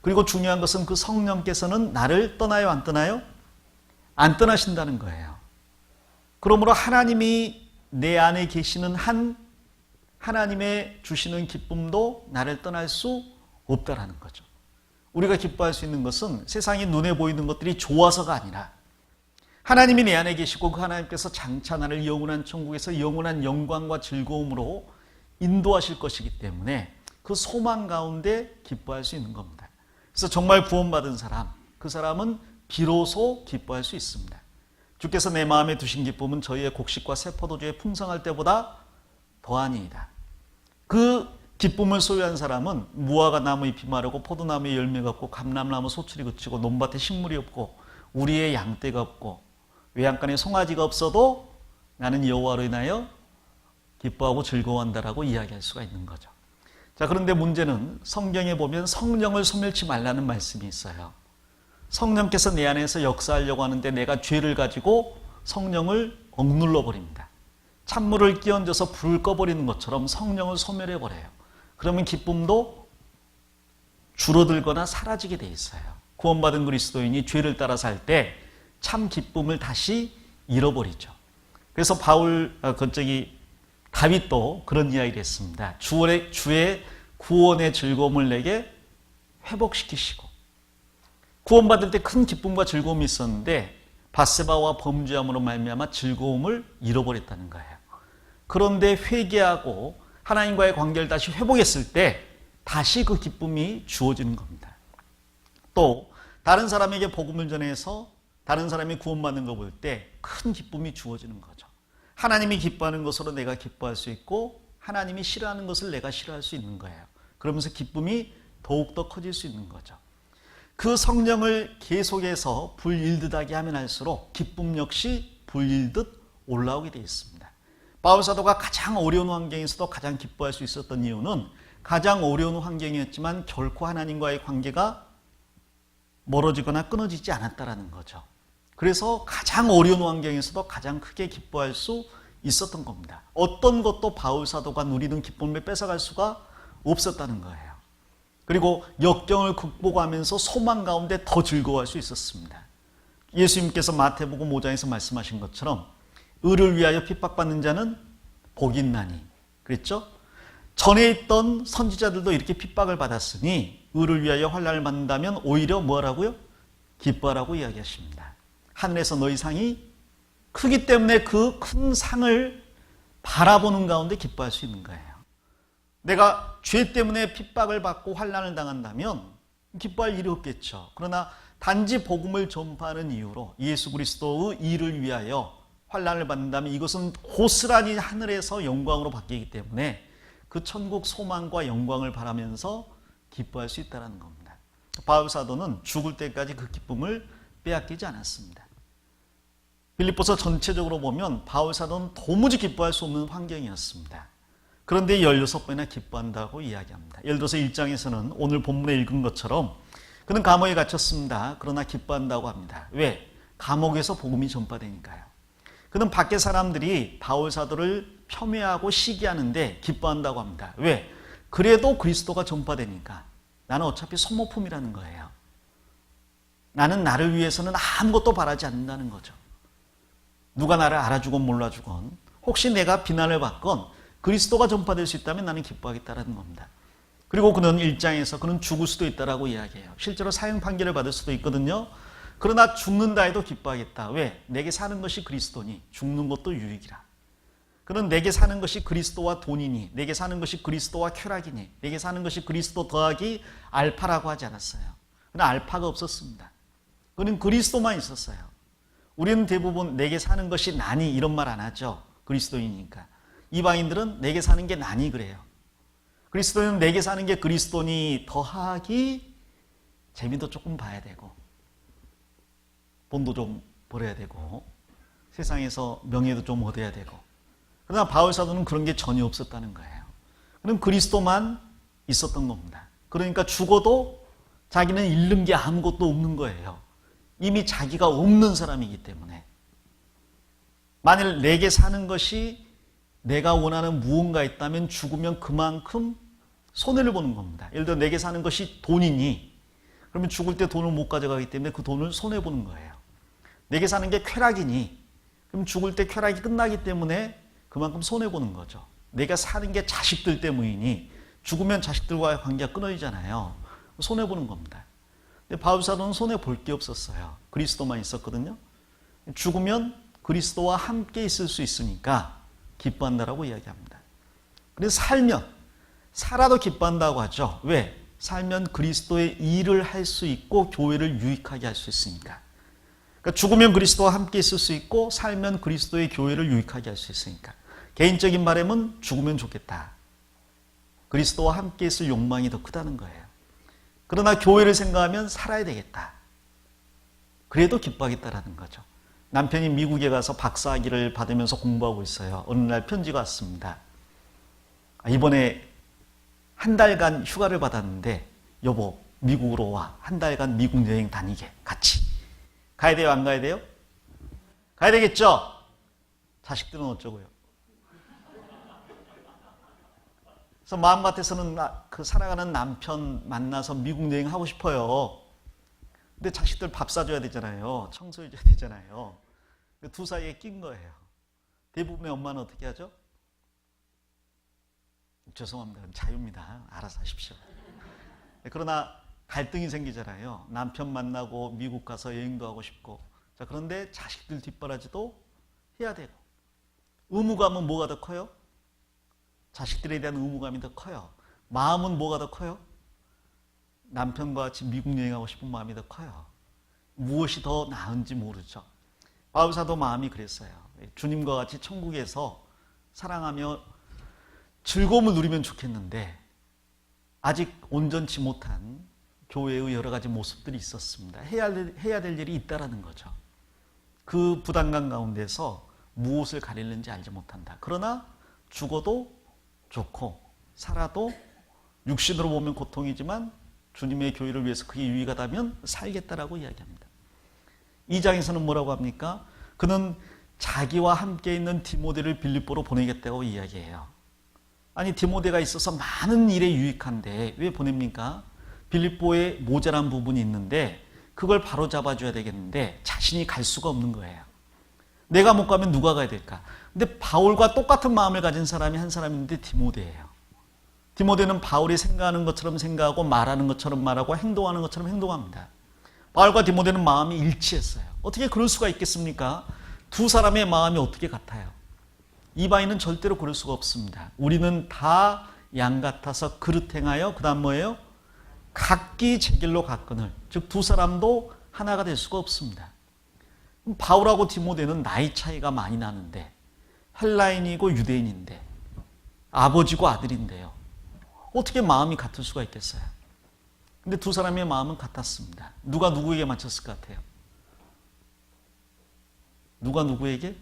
그리고 중요한 것은 그 성령께서는 나를 떠나요, 안 떠나요? 안 떠나신다는 거예요. 그러므로 하나님이 내 안에 계시는 한 하나님의 주시는 기쁨도 나를 떠날 수 없다라는 거죠. 우리가 기뻐할 수 있는 것은 세상에 눈에 보이는 것들이 좋아서가 아니라 하나님이 내 안에 계시고 그 하나님께서 장차 나를 영원한 천국에서 영원한 영광과 즐거움으로 인도하실 것이기 때문에 그 소망 가운데 기뻐할 수 있는 겁니다. 그래서 정말 구원받은 사람, 그 사람은 비로소 기뻐할 수 있습니다. 주께서 내 마음에 두신 기쁨은 저희의 곡식과 새 포도주의 풍성할 때보다 더하니이다. 그 기쁨을 소유한 사람은 무화과 나무 잎이 마르고 포도나무에 열매가 없고 감람나무 소출이 그치고 논밭에 식물이 없고 우리의 양떼가 없고 외양간에 송아지가 없어도 나는 여호와로 인하여 기뻐하고 즐거워한다라고 이야기할 수가 있는 거죠. 자, 그런데 문제는 성경에 보면 성령을 소멸치 말라는 말씀이 있어요. 성령께서 내 안에서 역사하려고 하는데 내가 죄를 가지고 성령을 억눌러 버립니다. 찬물을 끼얹어서 불을 꺼버리는 것처럼 성령을 소멸해 버려요. 그러면 기쁨도 줄어들거나 사라지게 돼 있어요. 구원받은 그리스도인이 죄를 따라 살 때 참 기쁨을 다시 잃어버리죠. 그래서 다윗도 그런 이야기를 했습니다. 주의 구원의 즐거움을 내게 회복시키시고, 구원받을 때 큰 기쁨과 즐거움이 있었는데 밧세바와 범죄함으로 말미암아 즐거움을 잃어버렸다는 거예요. 그런데 회개하고 하나님과의 관계를 다시 회복했을 때 다시 그 기쁨이 주어지는 겁니다. 또 다른 사람에게 복음을 전해서 다른 사람이 구원받는 거 볼 때 큰 기쁨이 주어지는 거죠. 하나님이 기뻐하는 것으로 내가 기뻐할 수 있고 하나님이 싫어하는 것을 내가 싫어할 수 있는 거예요. 그러면서 기쁨이 더욱더 커질 수 있는 거죠. 그 성령을 계속해서 불일듯 하게 하면 할수록 기쁨 역시 불일듯 올라오게 되어 있습니다. 바울 사도가 가장 어려운 환경에서도 가장 기뻐할 수 있었던 이유는 가장 어려운 환경이었지만 결코 하나님과의 관계가 멀어지거나 끊어지지 않았다는 거죠. 그래서 가장 어려운 환경에서도 가장 크게 기뻐할 수 있었던 겁니다. 어떤 것도 바울 사도가 누리는 기쁨을 뺏어갈 수가 없었다는 거예요. 그리고 역경을 극복하면서 소망 가운데 더 즐거워할 수 있었습니다. 예수님께서 마태복음 5장에서 말씀하신 것처럼 의를 위하여 핍박받는 자는 복이 있나니 그랬죠? 전에 있던 선지자들도 이렇게 핍박을 받았으니 의를 위하여 환난을 받는다면 오히려 뭐하라고요? 기뻐하라고 이야기하십니다. 하늘에서 너희 상이 크기 때문에 그 큰 상을 바라보는 가운데 기뻐할 수 있는 거예요. 내가 죄 때문에 핍박을 받고 환난을 당한다면 기뻐할 일이 없겠죠. 그러나 단지 복음을 전파하는 이유로 예수 그리스도의 일을 위하여 환난을 받는다면 이것은 고스란히 하늘에서 영광으로 바뀌기 때문에 그 천국 소망과 영광을 바라면서 기뻐할 수 있다는 겁니다. 바울 사도는 죽을 때까지 그 기쁨을 빼앗기지 않았습니다. 빌립보서 전체적으로 보면 바울 사도는 도무지 기뻐할 수 없는 환경이었습니다. 그런데 16배나 기뻐한다고 이야기합니다. 예를 들어서 1장에서는 오늘 본문에 읽은 것처럼 그는 감옥에 갇혔습니다. 그러나 기뻐한다고 합니다. 왜? 감옥에서 복음이 전파되니까요. 그는 밖에 사람들이 바울 사도를 폄훼하고 시기하는데 기뻐한다고 합니다. 왜? 그래도 그리스도가 전파되니까. 나는 어차피 소모품이라는 거예요. 나는 나를 위해서는 아무것도 바라지 않는다는 거죠. 누가 나를 알아주건 몰라주건 혹시 내가 비난을 받건 그리스도가 전파될 수 있다면 나는 기뻐하겠다는 겁니다. 그리고 그는 1장에서 그는 죽을 수도 있다라고 이야기해요. 실제로 사형 판결을 받을 수도 있거든요. 그러나 죽는다 해도 기뻐하겠다. 왜? 내게 사는 것이 그리스도니 죽는 것도 유익이라. 그는 내게 사는 것이 그리스도와 돈이니 내게 사는 것이 그리스도와 쾌락이니 내게 사는 것이 그리스도 더하기 알파라고 하지 않았어요. 그는 알파가 없었습니다. 그는 그리스도만 있었어요. 우리는 대부분 내게 사는 것이 나니 이런 말 안 하죠. 그리스도이니까. 이방인들은 내게 사는 게 나니 그래요. 그리스도인은 내게 사는 게 그리스도니 더하기 재미도 조금 봐야 되고 돈도 좀 벌어야 되고 세상에서 명예도 좀 얻어야 되고. 그러나 바울 사도는 그런 게 전혀 없었다는 거예요. 그는 그리스도만 있었던 겁니다. 그러니까 죽어도 자기는 잃는 게 아무것도 없는 거예요. 이미 자기가 없는 사람이기 때문에. 만일 내게 사는 것이 내가 원하는 무언가 있다면 죽으면 그만큼 손해를 보는 겁니다. 예를 들어 내게 사는 것이 돈이니 그러면 죽을 때 돈을 못 가져가기 때문에 그 돈을 손해보는 거예요. 내게 사는 게 쾌락이니 그럼 죽을 때 쾌락이 끝나기 때문에 그만큼 손해보는 거죠. 내가 사는 게 자식들 때문이니 죽으면 자식들과의 관계가 끊어지잖아요. 손해보는 겁니다. 근데 바울 사도는 손해볼 게 없었어요. 그리스도만 있었거든요. 죽으면 그리스도와 함께 있을 수 있으니까 기뻐한다라고 이야기합니다. 그래서 살아도 기뻐한다고 하죠. 왜? 살면 그리스도의 일을 할 수 있고 교회를 유익하게 할 수 있으니까. 그러니까 죽으면 그리스도와 함께 있을 수 있고 살면 그리스도의 교회를 유익하게 할 수 있으니까. 개인적인 바람은 죽으면 좋겠다. 그리스도와 함께 있을 욕망이 더 크다는 거예요. 그러나 교회를 생각하면 살아야 되겠다. 그래도 기뻐하겠다라는 거죠. 남편이 미국에 가서 박사학위를 받으면서 공부하고 있어요. 어느 날 편지가 왔습니다. 이번에 한 달간 휴가를 받았는데 여보 미국으로 와. 한 달간 미국 여행 다니게 같이. 가야 돼요? 안 가야 돼요? 가야 되겠죠? 자식들은 어쩌고요? 그래서 마음 같아서는 그 사랑하는 남편 만나서 미국 여행하고 싶어요. 근데 자식들 밥 사줘야 되잖아요. 청소해줘야 되잖아요. 두 사이에 낀 거예요. 대부분의 엄마는 어떻게 하죠? 죄송합니다. 자유입니다. 알아서 하십시오. 그러나 갈등이 생기잖아요. 남편 만나고 미국 가서 여행도 하고 싶고. 자, 그런데 자식들 뒷바라지도 해야 되고. 의무감은 뭐가 더 커요? 자식들에 대한 의무감이 더 커요. 마음은 뭐가 더 커요? 남편과 같이 미국 여행하고 싶은 마음이 더 커요. 무엇이 더 나은지 모르죠. 바울사도 마음이 그랬어요. 주님과 같이 천국에서 사랑하며 즐거움을 누리면 좋겠는데 아직 온전치 못한 교회의 여러 가지 모습들이 있었습니다. 해야 될 일이 있다라는 거죠. 그 부담감 가운데서 무엇을 가리는지 알지 못한다. 그러나 죽어도 좋고 살아도 육신으로 보면 고통이지만 주님의 교회를 위해서 그게 유익하다면 살겠다라고 이야기합니다. 2장에서는 뭐라고 합니까? 그는 자기와 함께 있는 디모데를 빌립보로 보내겠다고 이야기해요. 아니 디모데가 있어서 많은 일에 유익한데 왜 보냅니까? 빌립보에 모자란 부분이 있는데 그걸 바로 잡아줘야 되겠는데 자신이 갈 수가 없는 거예요. 내가 못 가면 누가 가야 될까? 근데 바울과 똑같은 마음을 가진 사람이 한 사람이 있는데 디모데예요. 디모데는 바울이 생각하는 것처럼 생각하고 말하는 것처럼 말하고 행동하는 것처럼 행동합니다. 바울과 디모데는 마음이 일치했어요. 어떻게 그럴 수가 있겠습니까? 두 사람의 마음이 어떻게 같아요? 이방인은 절대로 그럴 수가 없습니다. 우리는 다 양 같아서 그릇 행하여 그 다음 뭐예요? 각기 제 길로 갔거늘. 즉 두 사람도 하나가 될 수가 없습니다. 바울하고 디모데는 나이 차이가 많이 나는데 헬라인이고 유대인인데 아버지고 아들인데요. 어떻게 마음이 같을 수가 있겠어요? 근데 두 사람의 마음은 같았습니다. 누가 누구에게 맞췄을 것 같아요? 누가 누구에게?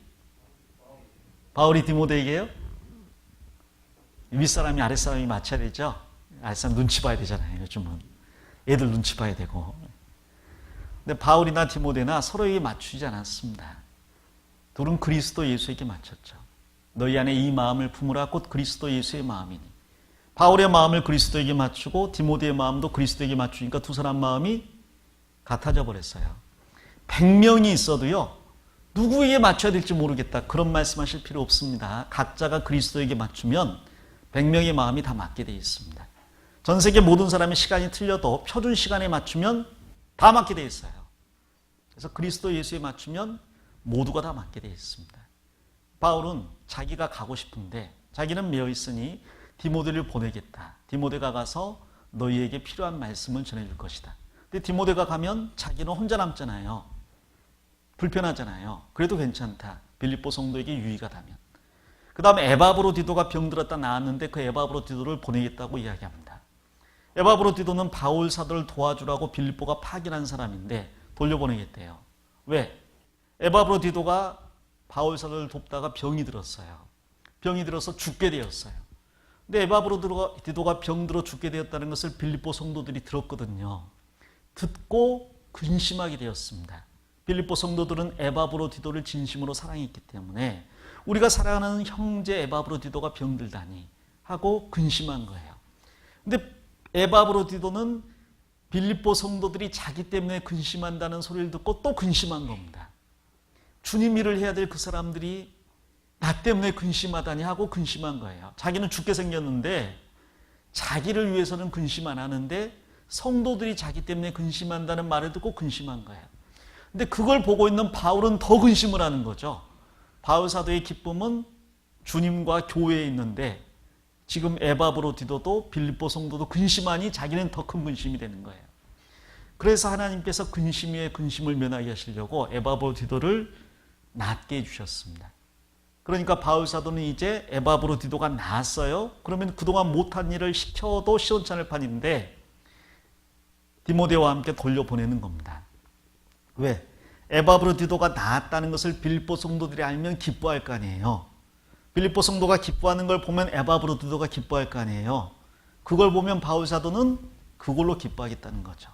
바울이 디모데에게요? 윗사람이 아랫사람이 맞춰야 되죠? 아랫사람 눈치 봐야 되잖아요. 요즘은 애들 눈치 봐야 되고. 근데 바울이나 디모데나 서로에게 맞추지 않았습니다. 둘은 그리스도 예수에게 맞췄죠. 너희 안에 이 마음을 품으라 곧 그리스도 예수의 마음이니. 바울의 마음을 그리스도에게 맞추고 디모데의 마음도 그리스도에게 맞추니까 두 사람 마음이 같아져 버렸어요. 100명이 있어도요. 누구에게 맞춰야 될지 모르겠다. 그런 말씀하실 필요 없습니다. 각자가 그리스도에게 맞추면 100명의 마음이 다 맞게 되어 있습니다. 전 세계 모든 사람의 시간이 틀려도 표준 시간에 맞추면 다 맞게 되어 있어요. 그래서 그리스도 예수에 맞추면 모두가 다 맞게 되어 있습니다. 바울은 자기가 가고 싶은데 자기는 매여 있으니 디모데를 보내겠다. 디모데가 가서 너희에게 필요한 말씀을 전해줄 것이다. 근데 디모데가 가면 자기는 혼자 남잖아요. 불편하잖아요. 그래도 괜찮다. 빌립보 성도에게 유익하다면. 그 다음에 에바브로디도가 병들었다 나았는데 그 에바브로디도를 보내겠다고 이야기합니다. 에바브로디도는 바울 사도를 도와주라고 빌립보가 파견한 사람인데 돌려보내겠대요. 왜? 에바브로디도가 바울 사도를 돕다가 병이 들었어요. 병이 들어서 죽게 되었어요. 근데 에바브로디도가 병들어 죽게 되었다는 것을 빌립보 성도들이 들었거든요. 듣고 근심하게 되었습니다. 빌립보 성도들은 에바브로디도를 진심으로 사랑했기 때문에 우리가 사랑하는 형제 에바브로디도가 병들다니 하고 근심한 거예요. 근데 에바브로디도는 빌립보 성도들이 자기 때문에 근심한다는 소리를 듣고 또 근심한 겁니다. 주님 일을 해야 될 그 사람들이 나 때문에 근심하다니 하고 근심한 거예요. 자기는 죽게 생겼는데 자기를 위해서는 근심 안 하는데 성도들이 자기 때문에 근심한다는 말을 듣고 근심한 거예요. 근데 그걸 보고 있는 바울은 더 근심을 하는 거죠. 바울 사도의 기쁨은 주님과 교회에 있는데 지금 에바브로디도도 빌립보 성도도 근심하니 자기는 더 큰 근심이 되는 거예요. 그래서 하나님께서 근심 위에 근심을 면하게 하시려고 에바브로디도를 낫게 해주셨습니다. 그러니까 바울 사도는 이제 에바브로디도가 나았어요. 그러면 그동안 못한 일을 시켜도 시원찮을 판인데 디모데와 함께 돌려보내는 겁니다. 왜? 에바브로디도가 나았다는 것을 빌립보 성도들이 알면 기뻐할 거 아니에요. 빌립보 성도가 기뻐하는 걸 보면 에바브로디도가 기뻐할 거 아니에요. 그걸 보면 바울 사도는 그걸로 기뻐하겠다는 거죠.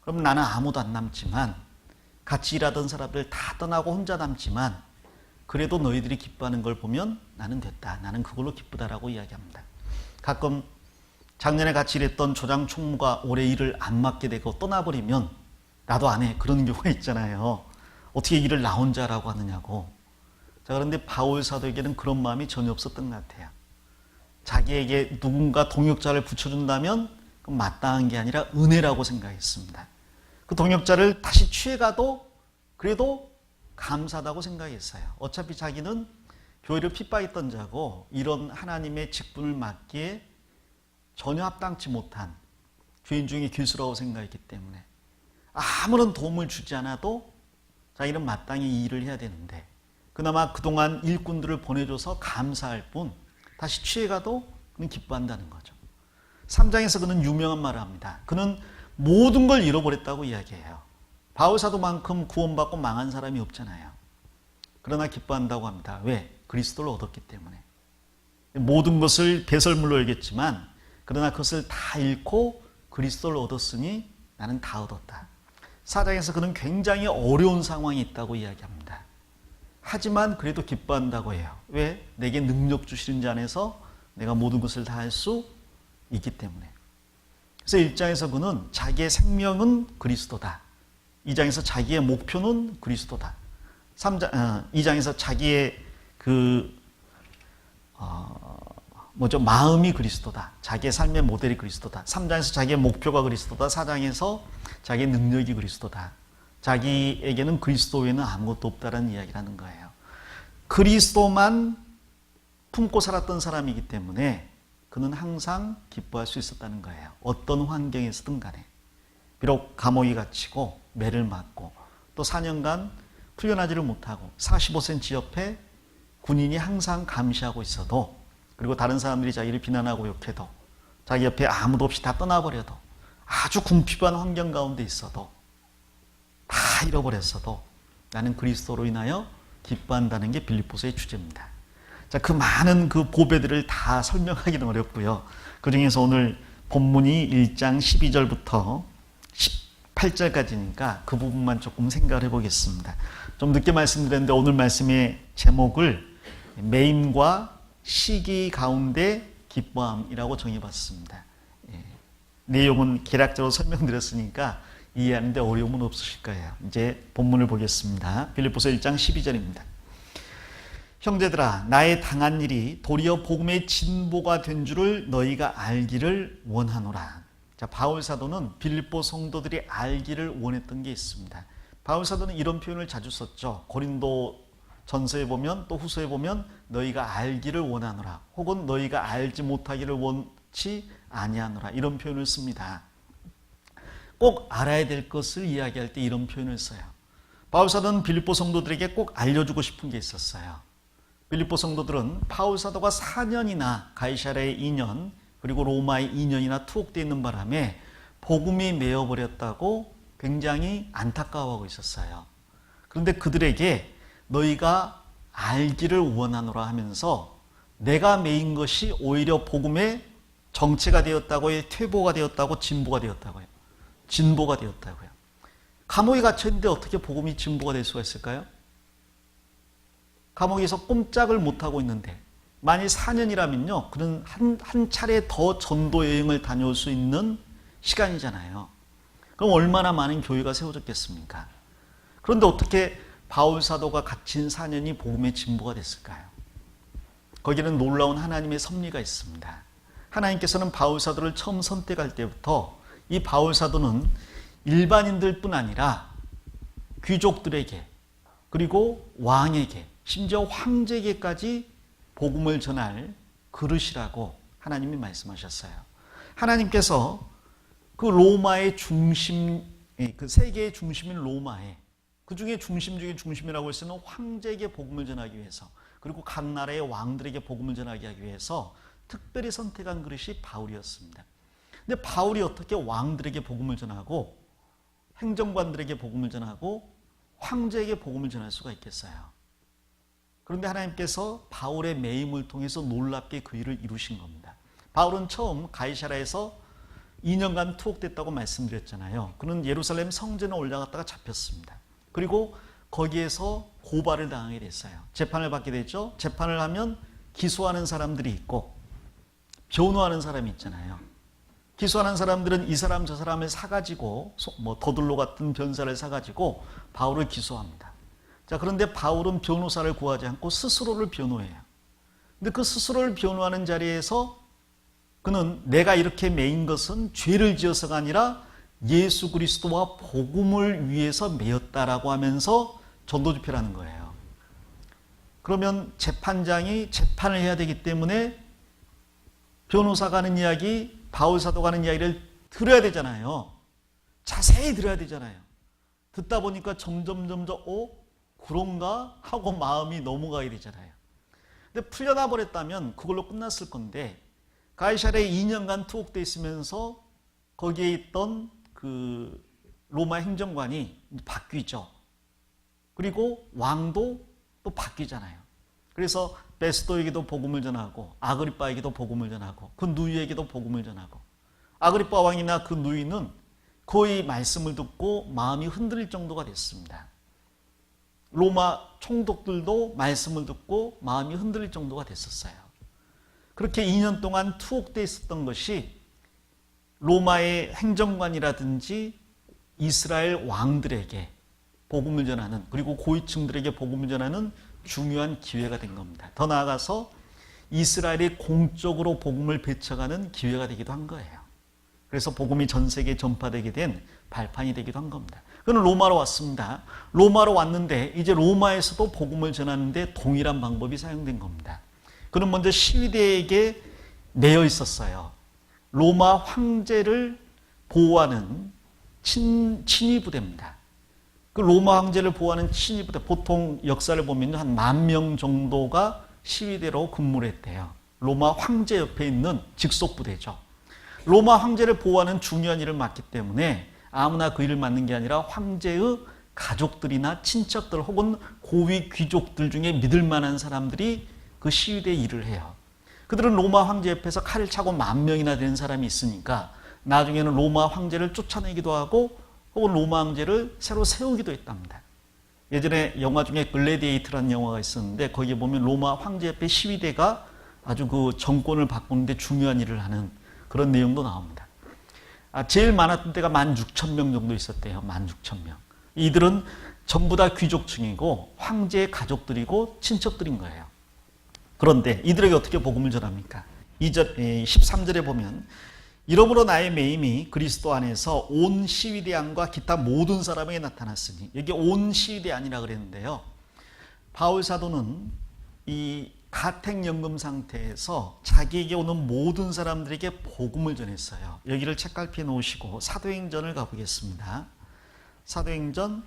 그럼 나는 아무도 안 남지만 같이 일하던 사람들 다 떠나고 혼자 남지만 그래도 너희들이 기뻐하는 걸 보면 나는 됐다. 나는 그걸로 기쁘다라고 이야기합니다. 가끔 작년에 같이 일했던 조장 총무가 올해 일을 안 맡게 되고 떠나버리면 나도 안 해. 그런 경우가 있잖아요. 어떻게 일을 나 혼자 하라고 하느냐고. 자, 그런데 바울 사도에게는 그런 마음이 전혀 없었던 것 같아요. 자기에게 누군가 동역자를 붙여준다면 그건 마땅한 게 아니라 은혜라고 생각했습니다. 그 동역자를 다시 취해가도 그래도 감사하다고 생각했어요. 어차피 자기는 교회를 핍박했던 자고 이런 하나님의 직분을 맡기에 전혀 합당치 못한 죄인 중에 괴수라고 생각했기 때문에 아무런 도움을 주지 않아도 자기는 마땅히 이 일을 해야 되는데 그나마 그동안 일꾼들을 보내줘서 감사할 뿐 다시 취해가도 그는 기뻐한다는 거죠. 3장에서 그는 유명한 말을 합니다. 그는 모든 걸 잃어버렸다고 이야기해요. 바울 사도만큼 구원받고 망한 사람이 없잖아요. 그러나 기뻐한다고 합니다. 왜? 그리스도를 얻었기 때문에. 모든 것을 배설물로 여겼지만 그러나 그것을 다 잃고 그리스도를 얻었으니 나는 다 얻었다. 4장에서 그는 굉장히 어려운 상황이 있다고 이야기합니다. 하지만 그래도 기뻐한다고 해요. 왜? 내게 능력 주시는 자 안에서 내가 모든 것을 다 할 수 있기 때문에. 그래서 1장에서 그는 자기의 생명은 그리스도다. 2장에서 자기의 목표는 그리스도다. 2장에서 자기의 마음이 그리스도다. 자기의 삶의 모델이 그리스도다. 3장에서 자기의 목표가 그리스도다. 4장에서 자기의 능력이 그리스도다. 자기에게는 그리스도 외에는 아무것도 없다는 이야기를 하는 거예요. 그리스도만 품고 살았던 사람이기 때문에 그는 항상 기뻐할 수 있었다는 거예요. 어떤 환경에서든 간에. 비록 감옥이 갇히고 매를 맞고 또 4년간 풀려나지를 못하고 45cm 옆에 군인이 항상 감시하고 있어도 그리고 다른 사람들이 자기를 비난하고 욕해도 자기 옆에 아무도 없이 다 떠나버려도 아주 궁핍한 환경 가운데 있어도 다 잃어버렸어도 나는 그리스도로 인하여 기뻐한다는 게 빌립보서의 주제입니다. 자, 그 많은 그 보배들을 다 설명하기는 어렵고요. 그 중에서 오늘 본문이 1장 12절부터 18절까지니까 그 부분만 조금 생각을 해보겠습니다. 좀 늦게 말씀드렸는데 오늘 말씀의 제목을 매임과 시기 가운데 기뻐함이라고 정해봤습니다. 내용은 개략적으로 설명드렸으니까 이해하는데 어려움은 없으실 거예요. 이제 본문을 보겠습니다. 빌립보서 1장 12절입니다. 형제들아, 나의 당한 일이 도리어 복음의 진보가 된 줄을 너희가 알기를 원하노라. 자, 바울 사도는 빌립보 성도들이 알기를 원했던 게 있습니다. 바울 사도는 이런 표현을 자주 썼죠. 고린도 전서에 보면 또 후서에 보면 너희가 알기를 원하노라. 혹은 너희가 알지 못하기를 원치 아니하노라. 이런 표현을 씁니다. 꼭 알아야 될 것을 이야기할 때 이런 표현을 써요. 바울 사도는 빌립보 성도들에게 꼭 알려주고 싶은 게 있었어요. 빌립보 성도들은 바울 사도가 4년이나 가이사랴에 2년 그리고 로마에 2년이나 투옥되어 있는 바람에 복음이 메어버렸다고 굉장히 안타까워하고 있었어요. 그런데 그들에게 너희가 알기를 원하노라 하면서 내가 메인 것이 오히려 복음의 정체가 되었다고 해요. 퇴보가 되었다고 진보가 되었다고 해요. 진보가 되었다고요. 감옥에 갇혀있는데 어떻게 복음이 진보가 될 수가 있을까요? 감옥에서 꼼짝을 못하고 있는데 만일 4년이라면요. 그는 한 차례 더 전도 여행을 다녀올 수 있는 시간이잖아요. 그럼 얼마나 많은 교회가 세워졌겠습니까? 그런데 어떻게 바울 사도가 갇힌 4년이 복음의 진보가 됐을까요? 거기는 놀라운 하나님의 섭리가 있습니다. 하나님께서는 바울 사도를 처음 선택할 때부터 이 바울 사도는 일반인들뿐 아니라 귀족들에게 그리고 왕에게 심지어 황제에게까지 복음을 전할 그릇이라고 하나님이 말씀하셨어요. 하나님께서 그 로마의 중심, 그 세계의 중심인 로마에 그 중에 중심 중에 중심이라고 할 수 있는 황제에게 복음을 전하기 위해서 그리고 각 나라의 왕들에게 복음을 전하기 위해서 특별히 선택한 그릇이 바울이었습니다. 근데 바울이 어떻게 왕들에게 복음을 전하고 행정관들에게 복음을 전하고 황제에게 복음을 전할 수가 있겠어요? 그런데 하나님께서 바울의 매임을 통해서 놀랍게 그 일을 이루신 겁니다. 바울은 처음 가이사랴에서 2년간 투옥됐다고 말씀드렸잖아요. 그는 예루살렘 성전에 올라갔다가 잡혔습니다. 그리고 거기에서 고발을 당하게 됐어요. 재판을 받게 됐죠. 재판을 하면 기소하는 사람들이 있고 변호하는 사람이 있잖아요. 기소하는 사람들은 이 사람 저 사람을 사가지고 뭐 더들로 같은 변사를 사가지고 바울을 기소합니다. 자, 그런데 바울은 변호사를 구하지 않고 스스로를 변호해요. 근데 그 스스로를 변호하는 자리에서 그는 내가 이렇게 매인 것은 죄를 지어서가 아니라 예수 그리스도와 복음을 위해서 매였다라고 하면서 전도집회라는 거예요. 그러면 재판장이 재판을 해야 되기 때문에 변호사가 하는 이야기, 바울 사도가 하는 이야기를 들어야 되잖아요. 자세히 들어야 되잖아요. 듣다 보니까 점점 그런가 하고 마음이 넘어가게 되잖아요. 근데 풀려나 버렸다면 그걸로 끝났을 건데 가이사랴에 2년간 투옥돼 있으면서 거기에 있던 그 로마 행정관이 바뀌죠. 그리고 왕도 또 바뀌잖아요. 그래서 베스도에게도 복음을 전하고 아그리빠에게도 복음을 전하고 그 누이에게도 복음을 전하고 아그리빠 왕이나 그 누이는 거의 말씀을 듣고 마음이 흔들릴 정도가 됐습니다. 로마 총독들도 말씀을 듣고 마음이 흔들릴 정도가 됐었어요. 그렇게 2년 동안 투옥되어 있었던 것이 로마의 행정관이라든지 이스라엘 왕들에게 복음을 전하는, 그리고 고위층들에게 복음을 전하는 중요한 기회가 된 겁니다. 더 나아가서 이스라엘이 공적으로 복음을 배쳐가는 기회가 되기도 한 거예요. 그래서 복음이 전 세계에 전파되게 된 발판이 되기도 한 겁니다. 그는 로마로 왔습니다. 로마로 왔는데 이제 로마에서도 복음을 전하는데 동일한 방법이 사용된 겁니다. 그는 먼저 시위대에게 매여 있었어요. 로마 황제를 보호하는 친위 부대입니다. 그 로마 황제를 보호하는 친위 부대, 보통 역사를 보면 한 10,000명 정도가 시위대로 근무를 했대요. 로마 황제 옆에 있는 직속 부대죠. 로마 황제를 보호하는 중요한 일을 맡기 때문에 아무나 그 일을 맡는 게 아니라 황제의 가족들이나 친척들 혹은 고위 귀족들 중에 믿을 만한 사람들이 그 시위대 일을 해요. 그들은 로마 황제 옆에서 칼을 차고 10,000명이나 되는 사람이 있으니까 나중에는 로마 황제를 쫓아내기도 하고 혹은 로마 황제를 새로 세우기도 했답니다. 예전에 영화 중에 글래디에이터라는 영화가 있었는데 거기에 보면 로마 황제 옆에 시위대가 아주 그 정권을 바꾸는데 중요한 일을 하는 그런 내용도 나옵니다. 제일 많았던 때가 16,000명 정도 있었대요. 16,000명. 이들은 전부 다 귀족층이고 황제의 가족들이고 친척들인 거예요. 그런데 이들에게 어떻게 복음을 전합니까? 13절에 보면 이러므로 나의 매임이 그리스도 안에서 온 시위대 안과 기타 모든 사람에게 나타났으니, 여기 온 시위대 안이라 그랬는데요. 바울 사도는 이 가택연금 상태에서 자기에게 오는 모든 사람들에게 복음을 전했어요. 여기를 책갈피에 놓으시고 사도행전을 가보겠습니다. 사도행전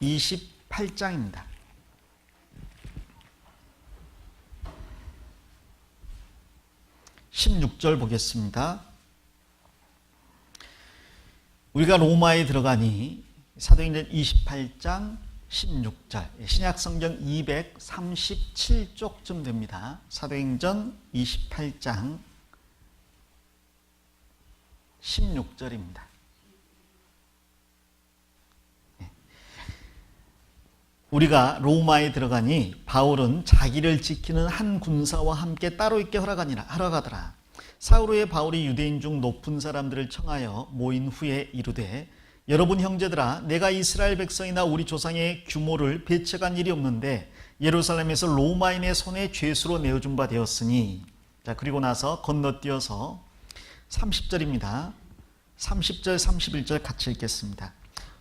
28장입니다. 16절 보겠습니다. 우리가 로마에 들어가니, 사도행전 28장 16절, 신약성경 237쪽쯤 됩니다. 사도행전 28장 16절입니다. 우리가 로마에 들어가니 바울은 자기를 지키는 한 군사와 함께 따로 있게 허락하더라. 사흘 후에 바울이 유대인 중 높은 사람들을 청하여 모인 후에 이르되, 여러분 형제들아, 내가 이스라엘 백성이나 우리 조상의 규모를 배척한 일이 없는데 예루살렘에서 로마인의 손에 죄수로 내어준 바 되었으니. 자, 그리고 나서 건너뛰어서 30절입니다. 30절 31절 같이 읽겠습니다.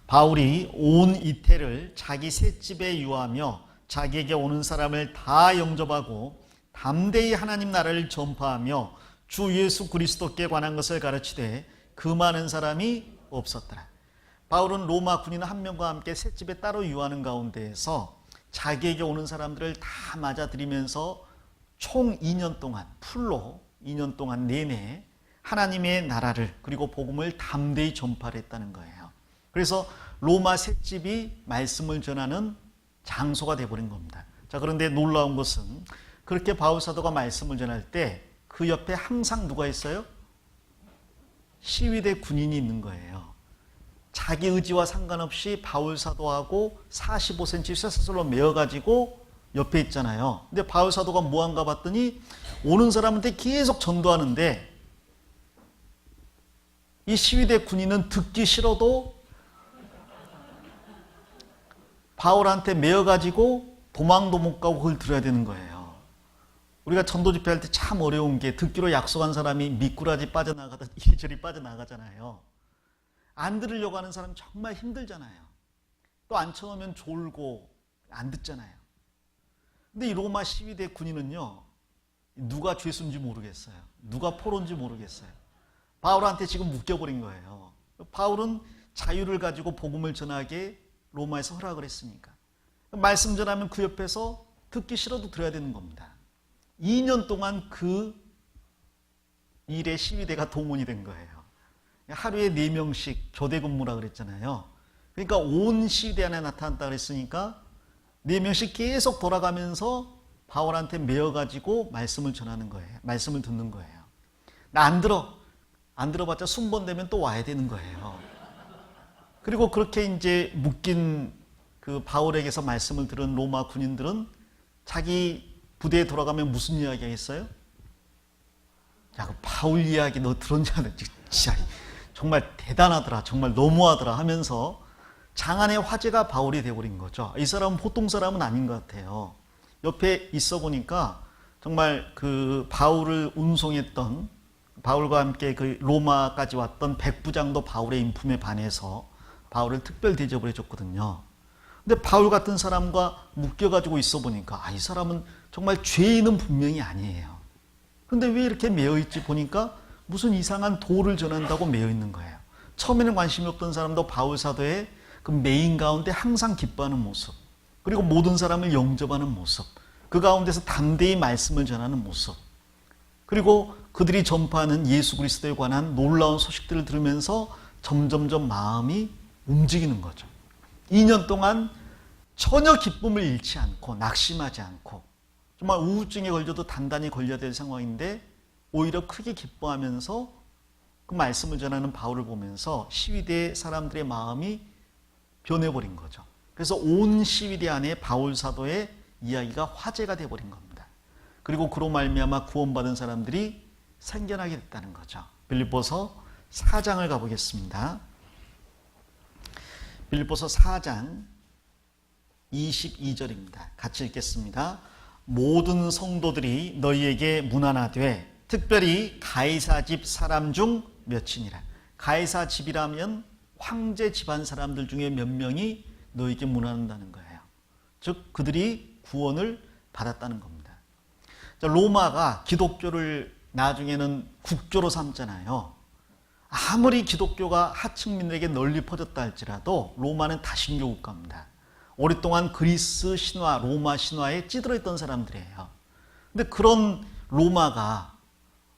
바울이 온 이태를 자기 셋집에 유하며 자기에게 오는 사람을 다 영접하고 담대히 하나님 나라를 전파하며 주 예수 그리스도께 관한 것을 가르치되 그 많은 사람이 없었더라. 바울은 로마 군인 한 명과 함께 셋집에 따로 유하는 가운데에서 자기에게 오는 사람들을 다 맞아들이면서 총 2년 동안, 풀로 2년 동안 내내 하나님의 나라를, 그리고 복음을 담대히 전파를 했다는 거예요. 그래서 로마 셋집이 말씀을 전하는 장소가 되어버린 겁니다. 자, 그런데 놀라운 것은 그렇게 바울 사도가 말씀을 전할 때 그 옆에 항상 누가 있어요? 시위대 군인이 있는 거예요. 자기 의지와 상관없이 바울 사도하고 45cm 쇠사슬로 메어가지고 옆에 있잖아요. 근데 바울 사도가 뭐한가 봤더니 오는 사람한테 계속 전도하는데 이 시위대 군인은 듣기 싫어도 바울한테 매여가지고 도망도 못 가고 그걸 들어야 되는 거예요. 우리가 전도 집회할 때 참 어려운 게 듣기로 약속한 사람이 미꾸라지 빠져나가듯 이리저리 빠져나가잖아요. 안 들으려고 하는 사람 정말 힘들잖아요. 또 앉혀놓으면 졸고 안 듣잖아요. 근데 이 로마 시위대 군인은요, 누가 죄수인지 모르겠어요. 누가 포로인지 모르겠어요. 바울한테 지금 묶여버린 거예요. 바울은 자유를 가지고 복음을 전하게 로마에서 허락을 했으니까. 말씀 전하면 그 옆에서 듣기 싫어도 들어야 되는 겁니다. 2년 동안 그 일에 시위대가 동원이 된 거예요. 하루에 4명씩 교대 근무라 그랬잖아요. 그러니까 온 시위대 안에 나타났다 그랬으니까 4명씩 계속 돌아가면서 바울한테 매어가지고 말씀을 전하는 거예요. 말씀을 듣는 거예요. 나 안 들어. 안 들어봤자 순번되면 또 와야 되는 거예요. 그리고 그렇게 이제 묶인 그 바울에게서 말씀을 들은 로마 군인들은 자기 부대에 돌아가면 무슨 이야기 했어요? 야, 그 바울 이야기 너 들었냐? 진짜 정말 대단하더라. 정말 너무하더라 하면서 장안의 화제가 바울이 되어버린 거죠. 이 사람은 보통 사람은 아닌 것 같아요. 옆에 있어 보니까 정말 그 바울을 운송했던 바울과 함께 그 로마까지 왔던 백부장도 바울의 인품에 반해서 바울을 특별 대접을 해줬거든요. 근데 바울 같은 사람과 묶여가지고 있어 보니까 이 사람은 정말 죄인은 분명히 아니에요. 근데 왜 이렇게 매여있지 보니까 무슨 이상한 도를 전한다고 매여있는 거예요. 처음에는 관심이 없던 사람도 바울 사도의 그 메인 가운데 항상 기뻐하는 모습, 그리고 모든 사람을 영접하는 모습, 그 가운데서 담대히 말씀을 전하는 모습, 그리고 그들이 전파하는 예수 그리스도에 관한 놀라운 소식들을 들으면서 점점점 마음이 움직이는 거죠. 2년 동안 전혀 기쁨을 잃지 않고 낙심하지 않고 정말 우울증에 걸려도 단단히 걸려야 될 상황인데 오히려 크게 기뻐하면서 그 말씀을 전하는 바울을 보면서 시위대 사람들의 마음이 변해버린 거죠. 그래서 온 시위대 안에 바울 사도의 이야기가 화제가 돼버린 겁니다. 그리고 그로 말미암아 구원받은 사람들이 생겨나게 됐다는 거죠. 빌립보서 4장을 가보겠습니다. 빌립보서 4장 22절입니다. 같이 읽겠습니다. 모든 성도들이 너희에게 문안하되 특별히 가이사 집 사람 중 몇이니라. 가이사 집이라면 황제 집안 사람들 중에 몇 명이 너희에게 문안한다는 거예요. 즉 그들이 구원을 받았다는 겁니다. 로마가 기독교를 나중에는 국교로 삼잖아요. 아무리 기독교가 하층민들에게 널리 퍼졌다 할지라도 로마는 다신교 국가입니다. 오랫동안 그리스 신화, 로마 신화에 찌들어 있던 사람들이에요. 근데 그런 로마가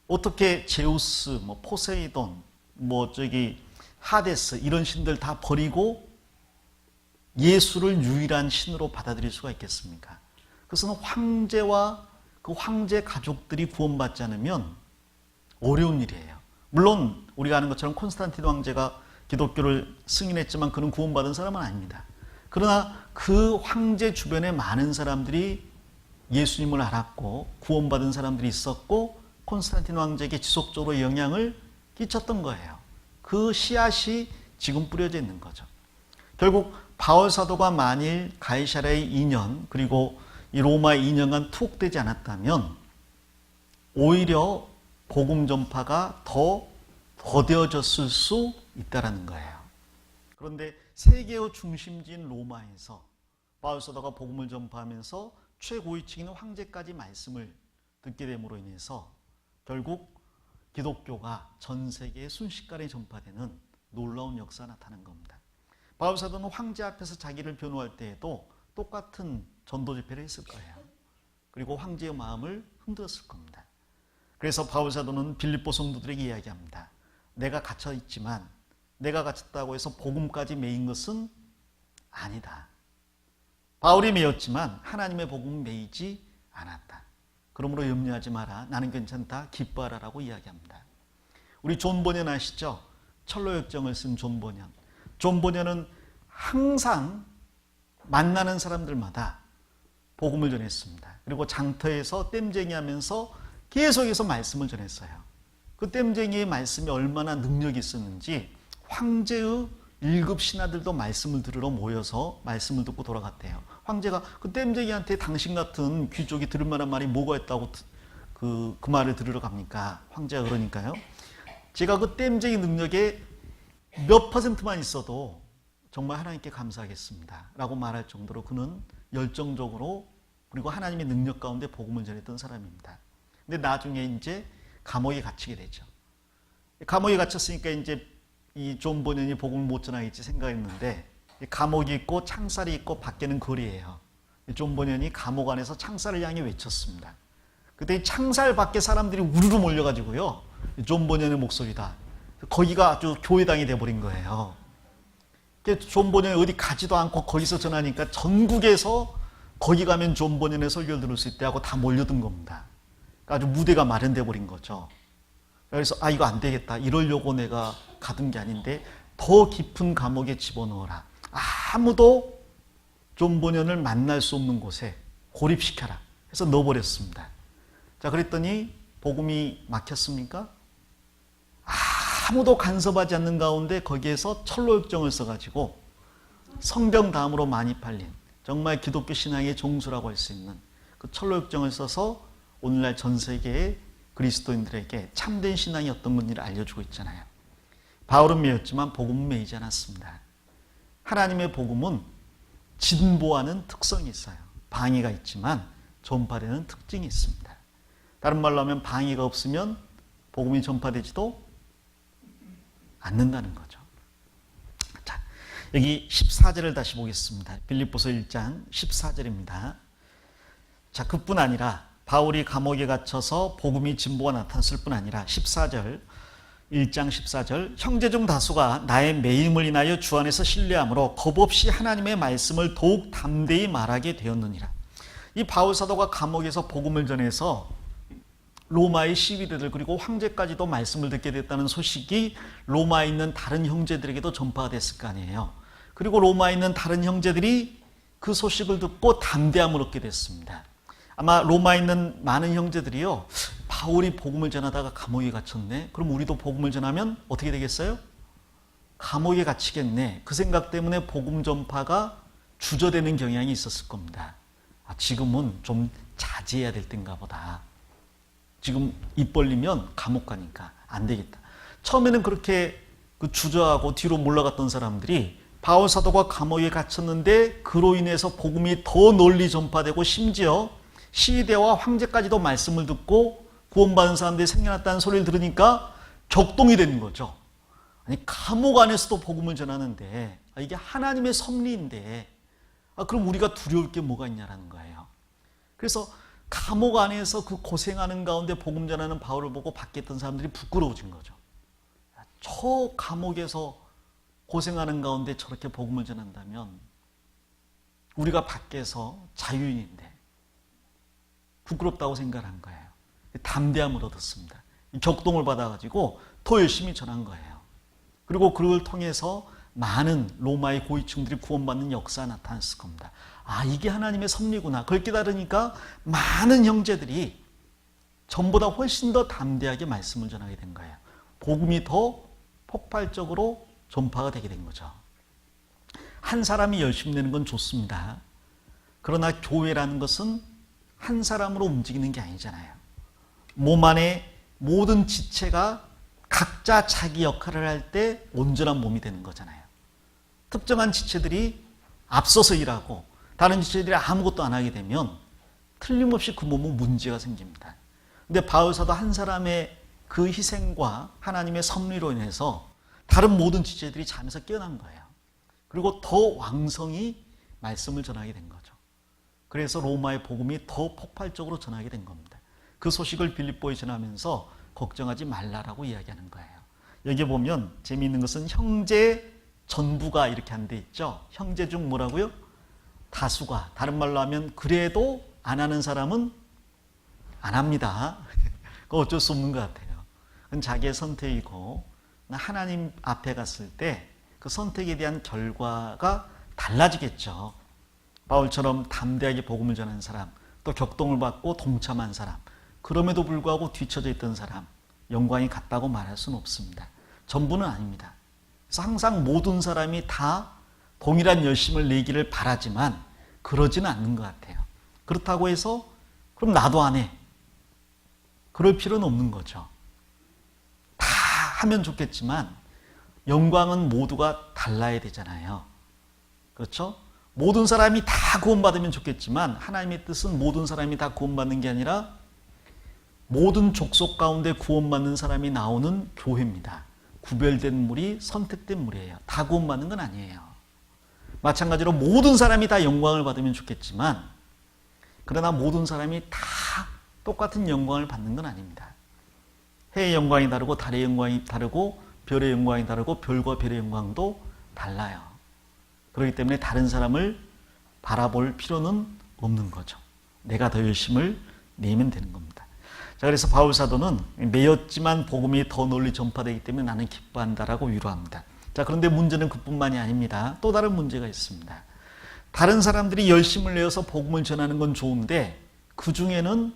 어떻게 제우스, 포세이돈, 하데스 이런 신들 다 버리고 예수를 유일한 신으로 받아들일 수가 있겠습니까? 그것은 황제와 그 황제 가족들이 구원받지 않으면 어려운 일이에요. 물론 우리가 아는 것처럼 콘스탄틴 황제가 기독교를 승인했지만 그는 구원받은 사람은 아닙니다. 그러나 그 황제 주변에 많은 사람들이 예수님을 알았고 구원받은 사람들이 있었고 콘스탄틴 황제에게 지속적으로 영향을 끼쳤던 거예요. 그 씨앗이 지금 뿌려져 있는 거죠. 결국 바울 사도가 만일 가이사랴의 2년 그리고 이 로마의 2년간 투옥되지 않았다면 오히려 복음 전파가 더 더뎌졌을 수 있다는 거예요. 그런데 세계의 중심지인 로마에서 바울 사도가 복음을 전파하면서 최고위층인 황제까지 말씀을 듣게 됨으로 인해서 결국 기독교가 전 세계에 순식간에 전파되는 놀라운 역사가 나타난 겁니다. 바울 사도는 황제 앞에서 자기를 변호할 때에도 똑같은 전도 집회를 했을 거예요. 그리고 황제의 마음을 흔들었을 겁니다. 그래서 바울 사도는 빌립보 성도들에게 이야기합니다. 내가 갇혀 있지만 내가 갇혔다고 해서 복음까지 매인 것은 아니다. 바울이 매였지만 하나님의 복음은 매이지 않았다. 그러므로 염려하지 마라. 나는 괜찮다. 기뻐하라라고 이야기합니다. 우리 존 버년 아시죠? 철로역정을 쓴 존 버년. 존 버년은 항상 만나는 사람들마다 복음을 전했습니다. 그리고 장터에서 땜쟁이 하면서 계속해서 말씀을 전했어요. 그 땜쟁이의 말씀이 얼마나 능력이 있었는지 황제의 1급 신하들도 말씀을 들으러 모여서 말씀을 듣고 돌아갔대요. 황제가 그 땜쟁이한테 당신 같은 귀족이 들을 만한 말이 뭐가 있다고 그 말을 들으러 갑니까? 황제가 그러니까요. 제가 그 땜쟁이 능력에 몇 %만 있어도 정말 하나님께 감사하겠습니다. 라고 말할 정도로 그는 열정적으로 그리고 하나님의 능력 가운데 복음을 전했던 사람입니다. 근데 나중에 이제 감옥에 갇히게 되죠. 감옥에 갇혔으니까 이제 이 존 버년이 복음을 못 전하겠지 생각했는데 감옥이 있고 창살이 있고 밖에는 거리예요. 존 버년이 감옥 안에서 창살을 향해 외쳤습니다. 그때 창살 밖에 사람들이 우르르 몰려가지고요. 존 버년의 목소리다. 거기가 아주 교회당이 돼버린 거예요. 존 버년이 어디 가지도 않고 거기서 전하니까 전국에서 거기 가면 존 버년의 설교를 들을 수 있대 하고 다 몰려든 겁니다. 아주 무대가 마련돼 버린 거죠. 그래서 이거 안 되겠다. 이러려고 내가 가둔 게 아닌데 더 깊은 감옥에 집어넣어라. 아무도 존 버년을 만날 수 없는 곳에 고립시켜라. 해서 넣어버렸습니다. 자, 그랬더니 복음이 막혔습니까? 아무도 간섭하지 않는 가운데 거기에서 철로역정을 써가지고 성경다음으로 많이 팔린 정말 기독교 신앙의 종수라고 할 수 있는 그 철로역정을 써서 오늘날 전 세계의 그리스도인들에게 참된 신앙이 어떤 건지를 알려주고 있잖아요. 바울은 매였지만 복음은 매이지 않았습니다. 하나님의 복음은 진보하는 특성이 있어요. 방해가 있지만 전파되는 특징이 있습니다. 다른 말로 하면 방해가 없으면 복음이 전파되지도 않는다는 거죠. 자, 여기 14절을 다시 보겠습니다. 빌립보서 1장 14절입니다. 자, 그뿐 아니라 바울이 감옥에 갇혀서 복음이 진보가 나타났을 뿐 아니라 14절 1장 14절 형제 중 다수가 나의 매임을 인하여 주 안에서 신뢰함으로 겁없이 하나님의 말씀을 더욱 담대히 말하게 되었느니라. 이 바울 사도가 감옥에서 복음을 전해서 로마의 시위대들 그리고 황제까지도 말씀을 듣게 됐다는 소식이 로마에 있는 다른 형제들에게도 전파가 됐을 거 아니에요. 그리고 로마에 있는 다른 형제들이 그 소식을 듣고 담대함을 얻게 됐습니다. 아마 로마에 있는 많은 형제들이요, 바울이 복음을 전하다가 감옥에 갇혔네. 그럼 우리도 복음을 전하면 어떻게 되겠어요? 감옥에 갇히겠네. 그 생각 때문에 복음 전파가 주저되는 경향이 있었을 겁니다. 지금은 좀 자제해야 될 때인가 보다. 지금 입 벌리면 감옥 가니까 안 되겠다. 처음에는 그렇게 주저하고 뒤로 물러갔던 사람들이 바울 사도가 감옥에 갇혔는데 그로 인해서 복음이 더 널리 전파되고 심지어 시위대와 황제까지도 말씀을 듣고 구원받은 사람들이 생겨났다는 소리를 들으니까 격동이 되는 거죠. 아니, 감옥 안에서도 복음을 전하는데 이게 하나님의 섭리인데 그럼 우리가 두려울 게 뭐가 있냐라는 거예요. 그래서 감옥 안에서 그 고생하는 가운데 복음 전하는 바울을 보고 밖에 있던 사람들이 부끄러워진 거죠. 저 감옥에서 고생하는 가운데 저렇게 복음을 전한다면 우리가 밖에서 자유인인데 부끄럽다고 생각한 거예요. 담대함을 얻었습니다. 격동을 받아가지고 더 열심히 전한 거예요. 그리고 그걸 통해서 많은 로마의 고위층들이 구원받는 역사가 나타났을 겁니다. 이게 하나님의 섭리구나. 그걸 깨달으니까 많은 형제들이 전보다 훨씬 더 담대하게 말씀을 전하게 된 거예요. 복음이 더 폭발적으로 전파가 되게 된 거죠. 한 사람이 열심히 내는 건 좋습니다. 그러나 교회라는 것은 한 사람으로 움직이는 게 아니잖아요. 몸 안에 모든 지체가 각자 자기 역할을 할 때 온전한 몸이 되는 거잖아요. 특정한 지체들이 앞서서 일하고 다른 지체들이 아무것도 안 하게 되면 틀림없이 그 몸은 문제가 생깁니다. 근데 바울 사도 한 사람의 그 희생과 하나님의 섭리로 인해서 다른 모든 지체들이 잠에서 깨어난 거예요. 그리고 더 왕성히 말씀을 전하게 된 거죠. 그래서 로마의 복음이 더 폭발적으로 전하게 된 겁니다. 그 소식을 빌립보에 전하면서 걱정하지 말라라고 이야기하는 거예요. 여기 보면 재미있는 것은 형제 전부가 이렇게 안 돼 있죠. 형제 중 뭐라고요? 다수가. 다른 말로 하면 그래도 안 하는 사람은 안 합니다. 그거 어쩔 수 없는 것 같아요. 그건 자기의 선택이고 하나님 앞에 갔을 때 그 선택에 대한 결과가 달라지겠죠. 바울처럼 담대하게 복음을 전하는 사람, 또 격동을 받고 동참한 사람, 그럼에도 불구하고 뒤처져 있던 사람, 영광이 같다고 말할 수는 없습니다. 전부는 아닙니다. 그래서 항상 모든 사람이 다 동일한 열심을 내기를 바라지만 그러지는 않는 것 같아요. 그렇다고 해서 그럼 나도 안 해. 그럴 필요는 없는 거죠. 다 하면 좋겠지만 영광은 모두가 달라야 되잖아요. 그렇죠? 모든 사람이 다 구원받으면 좋겠지만 하나님의 뜻은 모든 사람이 다 구원받는 게 아니라 모든 족속 가운데 구원받는 사람이 나오는 교회입니다. 구별된 무리, 선택된 무리예요. 다 구원받는 건 아니에요. 마찬가지로 모든 사람이 다 영광을 받으면 좋겠지만 그러나 모든 사람이 다 똑같은 영광을 받는 건 아닙니다. 해의 영광이 다르고 달의 영광이 다르고 별의 영광이 다르고 별과 별의 영광도 달라요. 그렇기 때문에 다른 사람을 바라볼 필요는 없는 거죠. 내가 더 열심을 내면 되는 겁니다. 자, 그래서 바울 사도는 매였지만 복음이 더 널리 전파되기 때문에 나는 기뻐한다라고 위로합니다. 자, 그런데 문제는 그뿐만이 아닙니다. 또 다른 문제가 있습니다. 다른 사람들이 열심을 내어서 복음을 전하는 건 좋은데 그 중에는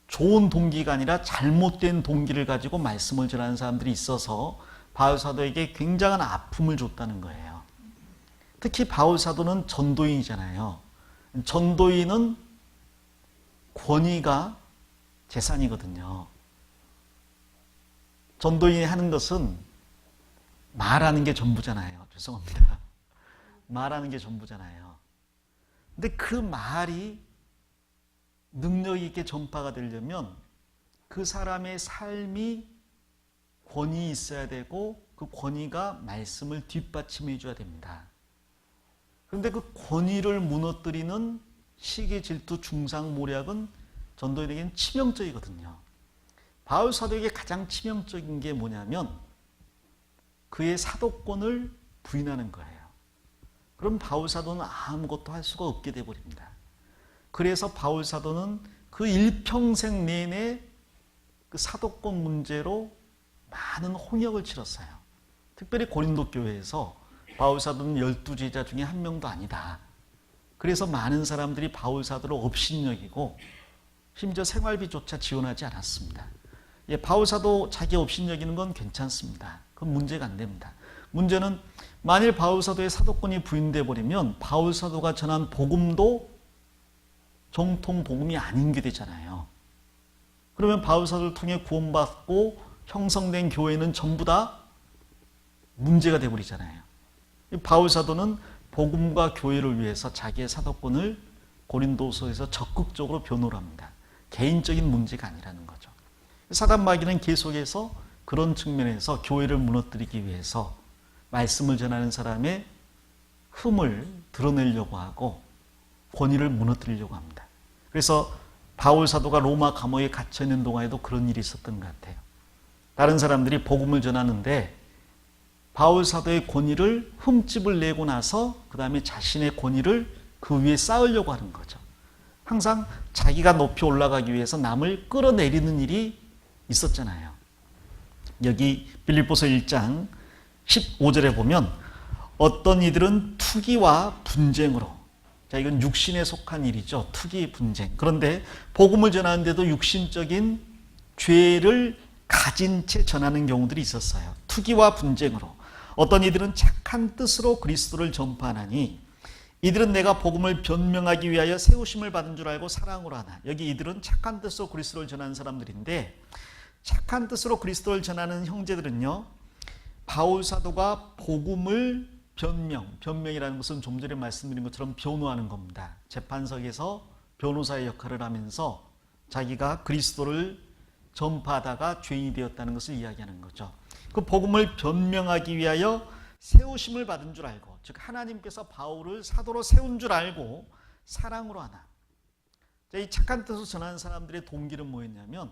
좋은 동기가 아니라 잘못된 동기를 가지고 말씀을 전하는 사람들이 있어서 바울 사도에게 굉장한 아픔을 줬다는 거예요. 특히 바울 사도는 전도인이잖아요. 전도인은 권위가 재산이거든요. 전도인이 하는 것은 말하는 게 전부잖아요. 죄송합니다. 말하는 게 전부잖아요. 근데 그 말이 능력 있게 전파가 되려면 그 사람의 삶이 권위 있어야 되고 그 권위가 말씀을 뒷받침해 줘야 됩니다. 그런데 그 권위를 무너뜨리는 시기, 질투, 중상, 모략은 전도인에게는 치명적이거든요. 바울 사도에게 가장 치명적인 게 뭐냐면 그의 사도권을 부인하는 거예요. 그럼 바울 사도는 아무것도 할 수가 없게 되어버립니다. 그래서 바울 사도는 그 일평생 내내 그 사도권 문제로 많은 홍역을 치렀어요. 특별히 고린도 교회에서 바울 사도는 12제자 중에 한 명도 아니다. 그래서 많은 사람들이 바울 사도를 업신여기고 심지어 생활비조차 지원하지 않았습니다. 예, 바울 사도 자기 업신여기는 건 괜찮습니다. 그건 문제가 안 됩니다. 문제는 만일 바울 사도의 사도권이 부인돼 버리면 바울 사도가 전한 복음도 정통 복음이 아닌 게 되잖아요. 그러면 바울 사도를 통해 구원받고 형성된 교회는 전부 다 문제가 돼 버리잖아요. 바울 사도는 복음과 교회를 위해서 자기의 사도권을 고린도서에서 적극적으로 변호를 합니다. 개인적인 문제가 아니라는 거죠. 사단 마귀는 계속해서 그런 측면에서 교회를 무너뜨리기 위해서 말씀을 전하는 사람의 흠을 드러내려고 하고 권위를 무너뜨리려고 합니다. 그래서 바울 사도가 로마 감옥에 갇혀 있는 동안에도 그런 일이 있었던 것 같아요. 다른 사람들이 복음을 전하는데 바울 사도의 권위를 흠집을 내고 나서 그 다음에 자신의 권위를 그 위에 쌓으려고 하는 거죠. 항상 자기가 높이 올라가기 위해서 남을 끌어내리는 일이 있었잖아요. 여기 빌립보서 1장 15절에 보면 어떤 이들은 투기와 분쟁으로, 자, 이건 육신에 속한 일이죠. 투기, 분쟁. 그런데 복음을 전하는데도 육신적인 죄를 가진 채 전하는 경우들이 있었어요. 투기와 분쟁으로. 어떤 이들은 착한 뜻으로 그리스도를 전파하나니 이들은 내가 복음을 변명하기 위하여 세우심을 받은 줄 알고 사랑으로 하나. 여기 이들은 착한 뜻으로 그리스도를 전하는 사람들인데 착한 뜻으로 그리스도를 전하는 형제들은요, 바울 사도가 복음을 변명이라는 것은 좀 전에 말씀드린 것처럼 변호하는 겁니다. 재판석에서 변호사의 역할을 하면서 자기가 그리스도를 전파하다가 죄인이 되었다는 것을 이야기하는 거죠. 그 복음을 변명하기 위하여 세우심을 받은 줄 알고, 즉 하나님께서 바울을 사도로 세운 줄 알고 사랑으로 하나. 자, 이 착한 뜻으로 전하는 사람들의 동기는 뭐였냐면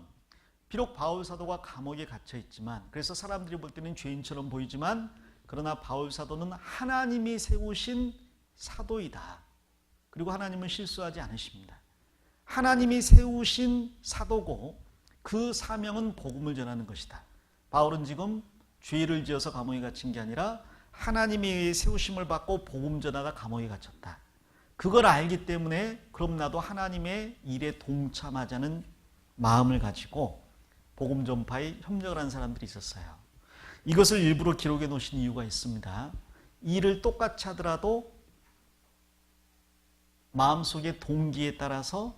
비록 바울 사도가 감옥에 갇혀 있지만, 그래서 사람들이 볼 때는 죄인처럼 보이지만 그러나 바울 사도는 하나님이 세우신 사도이다. 그리고 하나님은 실수하지 않으십니다. 하나님이 세우신 사도고 그 사명은 복음을 전하는 것이다. 바울은 지금 죄를 지어서 감옥에 갇힌 게 아니라 하나님이 세우심을 받고 복음 전하다 감옥에 갇혔다. 그걸 알기 때문에 그럼 나도 하나님의 일에 동참하자는 마음을 가지고 복음 전파에 협력을 한 사람들이 있었어요. 이것을 일부러 기록해 놓으신 이유가 있습니다. 일을 똑같이 하더라도 마음속의 동기에 따라서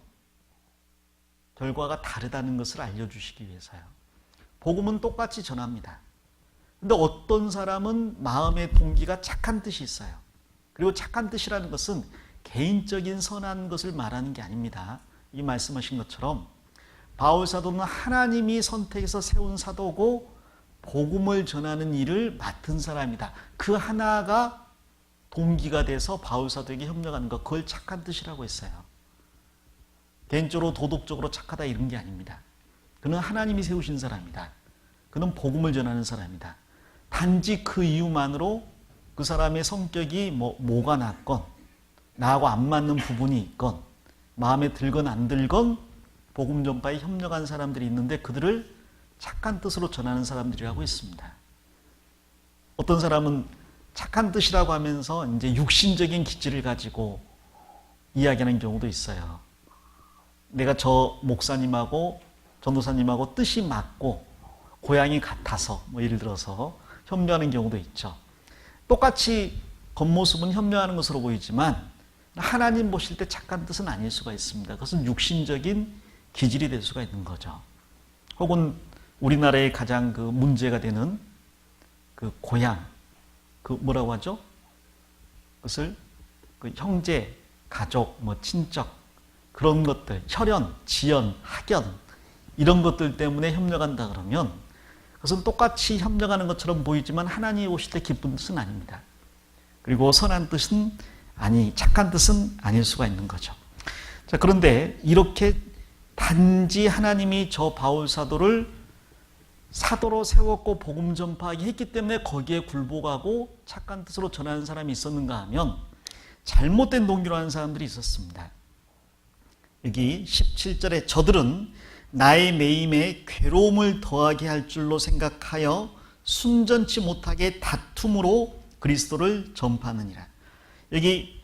결과가 다르다는 것을 알려주시기 위해서요. 복음은 똑같이 전합니다. 근데 어떤 사람은 마음의 동기가 착한 뜻이 있어요. 그리고 착한 뜻이라는 것은 개인적인 선한 것을 말하는 게 아닙니다. 이 말씀하신 것처럼 바울 사도는 하나님이 선택해서 세운 사도고 복음을 전하는 일을 맡은 사람이다. 그 하나가 동기가 돼서 바울 사도에게 협력하는 것, 그걸 착한 뜻이라고 했어요. 개인적으로 도덕적으로 착하다 이런 게 아닙니다. 그는 하나님이 세우신 사람이다. 그는 복음을 전하는 사람이다. 단지 그 이유만으로 그 사람의 성격이 뭐가 낫건 나하고 안 맞는 부분이 있건 마음에 들건 안 들건 복음 전파에 협력한 사람들이 있는데 그들을 착한 뜻으로 전하는 사람들이라고 했습니다. 어떤 사람은 착한 뜻이라고 하면서 이제 육신적인 기질을 가지고 이야기하는 경우도 있어요. 내가 저 목사님하고 전도사님하고 뜻이 맞고 고향이 같아서 예를 들어서 협력하는 경우도 있죠. 똑같이 겉모습은 협력하는 것으로 보이지만 하나님 보실 때 착한 뜻은 아닐 수가 있습니다. 그것은 육신적인 기질이 될 수가 있는 거죠. 혹은 우리나라의 가장 그 문제가 되는 그 고향, 그 뭐라고 하죠? 그것을 그 형제, 가족, 친척 그런 것들, 혈연, 지연, 학연 이런 것들 때문에 협력한다 그러면 그것은 똑같이 협력하는 것처럼 보이지만 하나님이 오실 때 기쁜 뜻은 아닙니다. 그리고 선한 뜻은 착한 뜻은 아닐 수가 있는 거죠. 자, 그런데 이렇게 단지 하나님이 저 바울 사도를 사도로 세웠고 복음 전파하게 했기 때문에 거기에 굴복하고 착한 뜻으로 전하는 사람이 있었는가 하면 잘못된 동기로 하는 사람들이 있었습니다. 여기 17절에 저들은 나의 매임에 괴로움을 더하게 할 줄로 생각하여 순전치 못하게 다툼으로 그리스도를 전파하느니라. 여기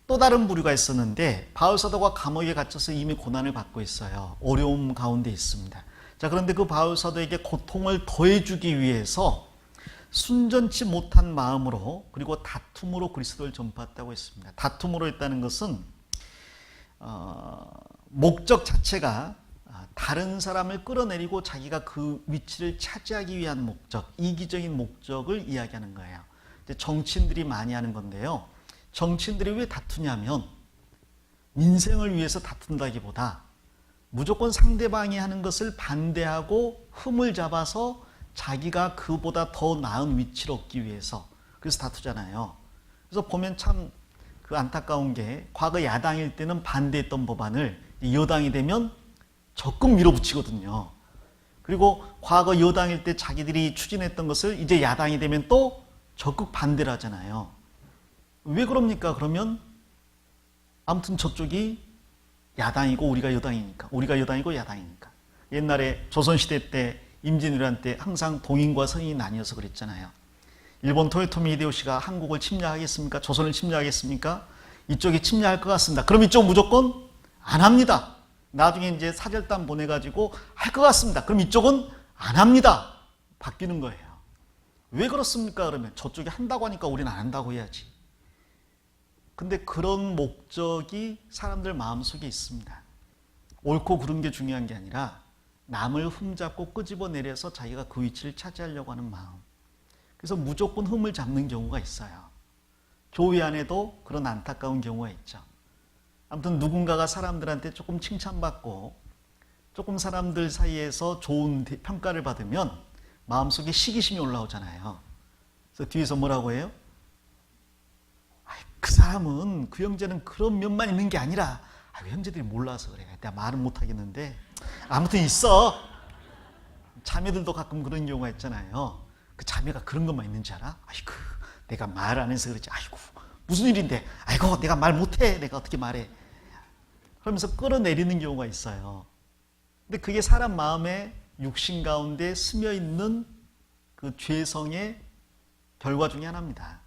또 다른 부류가 있었는데 바울 사도가 감옥에 갇혀서 이미 고난을 받고 있어요. 어려움 가운데 있습니다. 자, 그런데 그 바울 사도에게 고통을 더해주기 위해서 순전치 못한 마음으로 그리고 다툼으로 그리스도를 전파했다고 했습니다. 다툼으로 했다는 것은 목적 자체가 다른 사람을 끌어내리고 자기가 그 위치를 차지하기 위한 목적, 이기적인 목적을 이야기하는 거예요. 정치인들이 많이 하는 건데요. 정치인들이 왜 다투냐면 민생을 위해서 다툰다기보다 무조건 상대방이 하는 것을 반대하고 흠을 잡아서 자기가 그보다 더 나은 위치를 얻기 위해서 그래서 다투잖아요. 그래서 보면 참 그 안타까운 게 과거 야당일 때는 반대했던 법안을 여당이 되면 적극 밀어붙이거든요. 그리고 과거 여당일 때 자기들이 추진했던 것을 이제 야당이 되면 또 적극 반대를 하잖아요. 왜 그럽니까? 그러면 아무튼 저쪽이 야당이고 우리가 여당이니까, 우리가 여당이고 야당이니까. 옛날에 조선시대 때 임진왜란 때 항상 동인과 서인이 나뉘어서 그랬잖아요. 일본 토요토미 히데요시가 한국을 침략하겠습니까? 조선을 침략하겠습니까? 이쪽이 침략할 것 같습니다. 그럼 이쪽 무조건 안 합니다. 나중에 이제 사절단 보내가지고 할 것 같습니다. 그럼 이쪽은 안 합니다. 바뀌는 거예요. 왜 그렇습니까? 그러면 저쪽이 한다고 하니까 우리는 안 한다고 해야지. 근데 그런 목적이 사람들 마음속에 있습니다. 옳고 그른 게 중요한 게 아니라 남을 흠잡고 끄집어내려서 자기가 그 위치를 차지하려고 하는 마음. 그래서 무조건 흠을 잡는 경우가 있어요. 교회 안에도 그런 안타까운 경우가 있죠. 아무튼 누군가가 사람들한테 조금 칭찬받고 조금 사람들 사이에서 좋은 평가를 받으면 마음속에 시기심이 올라오잖아요. 그래서 뒤에서 뭐라고 해요? 그 사람은, 그 형제는 그런 면만 있는 게 아니라 그 형제들이 몰라서 그래. 내가 말은 못하겠는데 아무튼 있어. 자매들도 가끔 그런 경우가 있잖아요. 그 자매가 그런 것만 있는 줄 알아? 아이고 내가 말 안 해서 그렇지. 아이고 무슨 일인데. 아이고 내가 말 못해. 내가 어떻게 말해. 그러면서 끌어내리는 경우가 있어요. 근데 그게 사람 마음에 육신 가운데 스며있는 그 죄성의 결과 중에 하나입니다.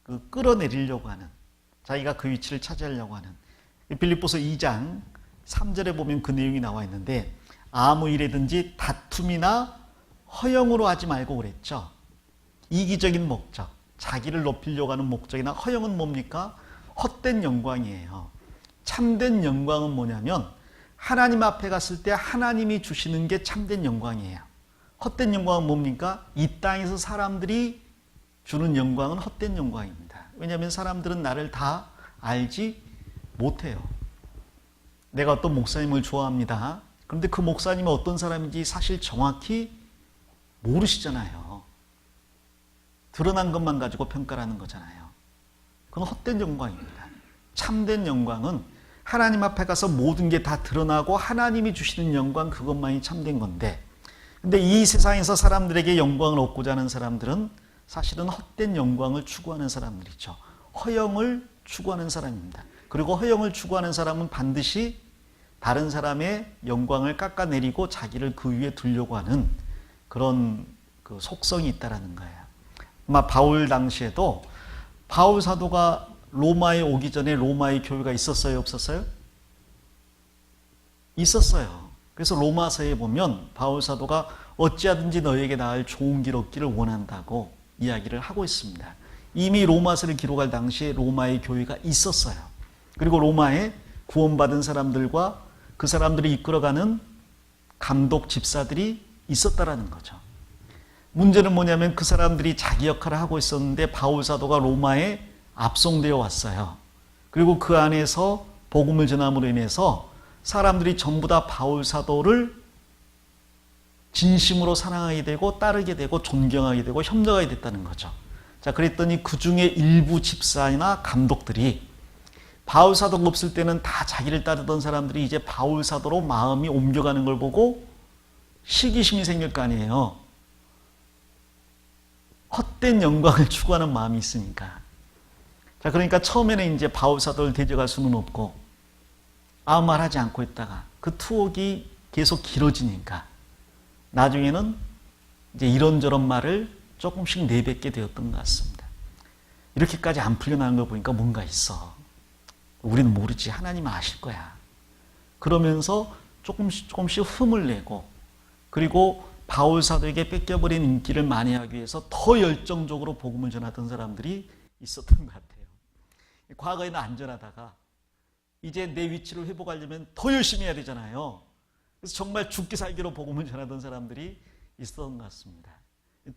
그 끌어내리려고 하는. 자기가 그 위치를 차지하려고 하는. 빌립보서 2장 3절에 보면 그 내용이 나와 있는데 아무 일이든지 다툼이나 허영으로 하지 말고 그랬죠. 이기적인 목적, 자기를 높이려고 하는 목적이나 허영은 뭡니까? 헛된 영광이에요. 참된 영광은 뭐냐면 하나님 앞에 갔을 때 하나님이 주시는 게 참된 영광이에요. 헛된 영광은 뭡니까? 이 땅에서 사람들이 주는 영광은 헛된 영광입니다. 왜냐하면 사람들은 나를 다 알지 못해요. 내가 어떤 목사님을 좋아합니다. 그런데 그 목사님이 어떤 사람인지 사실 정확히 모르시잖아요. 드러난 것만 가지고 평가를 하는 거잖아요. 그건 헛된 영광입니다. 참된 영광은 하나님 앞에 가서 모든 게 다 드러나고 하나님이 주시는 영광, 그것만이 참된 건데, 근데 이 세상에서 사람들에게 영광을 얻고자 하는 사람들은 사실은 헛된 영광을 추구하는 사람들이죠. 허영을 추구하는 사람입니다. 그리고 허영을 추구하는 사람은 반드시 다른 사람의 영광을 깎아내리고 자기를 그 위에 두려고 하는 그런 그 속성이 있다라는 거예요. 아마 바울 당시에도 바울 사도가 로마에 오기 전에 로마의 교회가 있었어요, 없었어요? 있었어요. 그래서 로마서에 보면 바울 사도가 어찌하든지 너에게 나을 좋은 길 얻기를 원한다고 이야기를 하고 있습니다. 이미 로마서를 기록할 당시에 로마의 교회가 있었어요. 그리고 로마에 구원받은 사람들과 그 사람들이 이끌어가는 감독 집사들이 있었다라는 거죠. 문제는 뭐냐면 그 사람들이 자기 역할을 하고 있었는데 바울 사도가 로마에 압송되어 왔어요. 그리고 그 안에서 복음을 전함으로 인해서 사람들이 전부 다 바울 사도를 진심으로 사랑하게 되고 따르게 되고 존경하게 되고 협력하게 됐다는 거죠. 자, 그랬더니 그 중에 일부 집사나 감독들이 바울 사도가 없을 때는 다 자기를 따르던 사람들이 이제 바울 사도로 마음이 옮겨가는 걸 보고 시기심이 생길 거 아니에요. 헛된 영광을 추구하는 마음이 있으니까. 자, 그러니까 처음에는 이제 바울 사도를 대적할 수는 없고 아무 말 하지 않고 있다가 그 투옥이 계속 길어지니까 나중에는 이제 이런저런 말을 조금씩 내뱉게 되었던 것 같습니다. 이렇게까지 안 풀려나는 걸 보니까 뭔가 있어. 우리는 모르지. 하나님은 아실 거야. 그러면서 조금씩 흠을 내고, 그리고 바울 사도에게 뺏겨버린 인기를 만회하기 위해서 더 열정적으로 복음을 전하던 사람들이 있었던 것 같아요. 과거에는 안전하다가 이제 내 위치를 회복하려면 더 열심히 해야 되잖아요. 그래서 정말 죽기 살기로 복음을 전하던 사람들이 있었던 것 같습니다.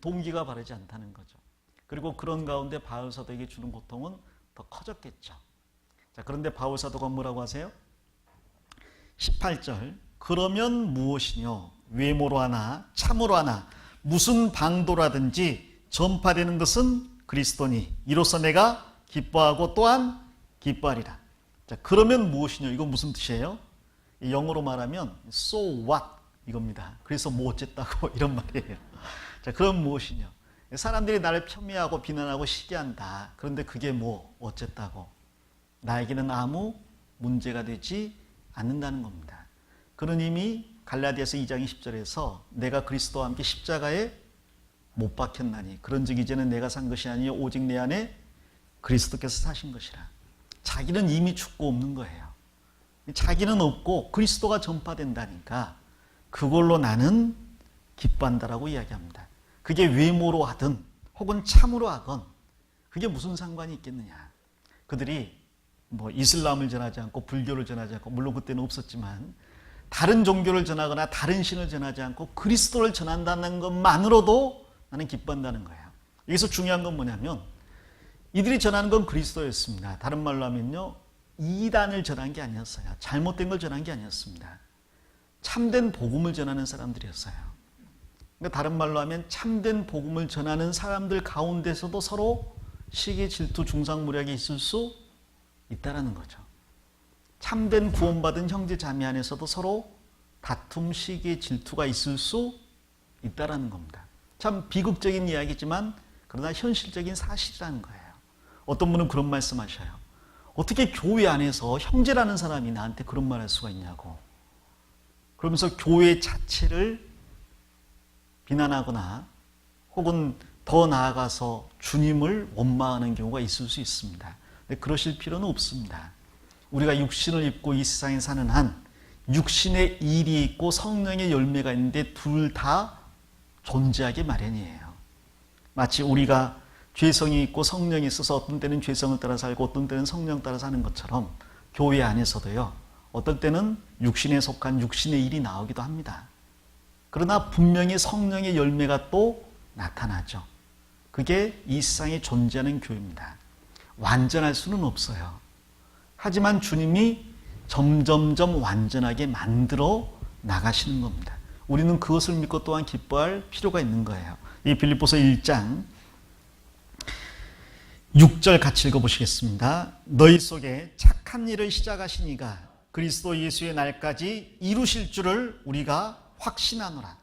동기가 바르지 않다는 거죠. 그리고 그런 가운데 바울 사도에게 주는 고통은 더 커졌겠죠. 자, 그런데 바울 사도가 뭐라고 하세요? 18절, 그러면 무엇이뇨? 외모로 하나 참으로 하나 무슨 방도라든지 전파되는 것은 그리스도니 이로써 내가 기뻐하고 또한 기뻐하리라. 자, 그러면 무엇이뇨? 이건 무슨 뜻이에요? 영어로 말하면 so what 이겁니다. 그래서 뭐 어쨌다고 이런 말이에요. 자, 그럼 무엇이뇨? 사람들이 나를 폄훼하고 비난하고 시기한다. 그런데 그게 뭐 어쨌다고? 나에게는 아무 문제가 되지 않는다는 겁니다. 그는 이미 갈라디아서 2장 20절에서 내가 그리스도와 함께 십자가에 못 박혔나니 그런즉 이제는 내가 산 것이 아니요 오직 내 안에 그리스도께서 사신 것이라. 자기는 이미 죽고 없는 거예요. 자기는 없고 그리스도가 전파된다니까 그걸로 나는 기뻐한다라고 이야기합니다. 그게 외모로 하든 혹은 참으로 하건 그게 무슨 상관이 있겠느냐. 그들이 뭐 이슬람을 전하지 않고 불교를 전하지 않고 물론 그때는 없었지만 다른 종교를 전하거나 다른 신을 전하지 않고 그리스도를 전한다는 것만으로도 나는 기뻐한다는 거예요. 여기서 중요한 건 뭐냐면 이들이 전하는 건 그리스도였습니다. 다른 말로 하면요, 이단을 전한 게 아니었어요. 잘못된 걸 전한 게 아니었습니다. 참된 복음을 전하는 사람들이었어요. 그러니까 다른 말로 하면 참된 복음을 전하는 사람들 가운데서도 서로 시기, 질투, 중상모략이 있을 수 있다는 거죠. 참된 구원받은 형제 자매 안에서도 서로 다툼, 시기, 질투가 있을 수 있다는 겁니다. 참 비극적인 이야기지만 그러나 현실적인 사실이라는 거예요. 어떤 분은 그런 말씀하셔요. 어떻게 교회 안에서 형제라는 사람이 나한테 그런 말 할 수가 있냐고. 그러면서 교회 자체를 비난하거나 혹은 더 나아가서 주님을 원망하는 경우가 있을 수 있습니다. 근데 그러실 필요는 없습니다. 우리가 육신을 입고 이 세상에 사는 한 육신의 일이 있고 성령의 열매가 있는데 둘 다 존재하기 마련이에요. 마치 우리가 죄성이 있고 성령이 있어서 어떤 때는 죄성을 따라 살고 어떤 때는 성령 따라 사는 것처럼 교회 안에서도요, 어떨 때는 육신에 속한 육신의 일이 나오기도 합니다. 그러나 분명히 성령의 열매가 또 나타나죠. 그게 이 세상에 존재하는 교회입니다. 완전할 수는 없어요. 하지만 주님이 점점점 완전하게 만들어 나가시는 겁니다. 우리는 그것을 믿고 또한 기뻐할 필요가 있는 거예요. 이 빌립보서 1장 6절 같이 읽어보시겠습니다. 너희 속에 착한 일을 시작하신 이가 그리스도 예수의 날까지 이루실 줄을 우리가 확신하노라.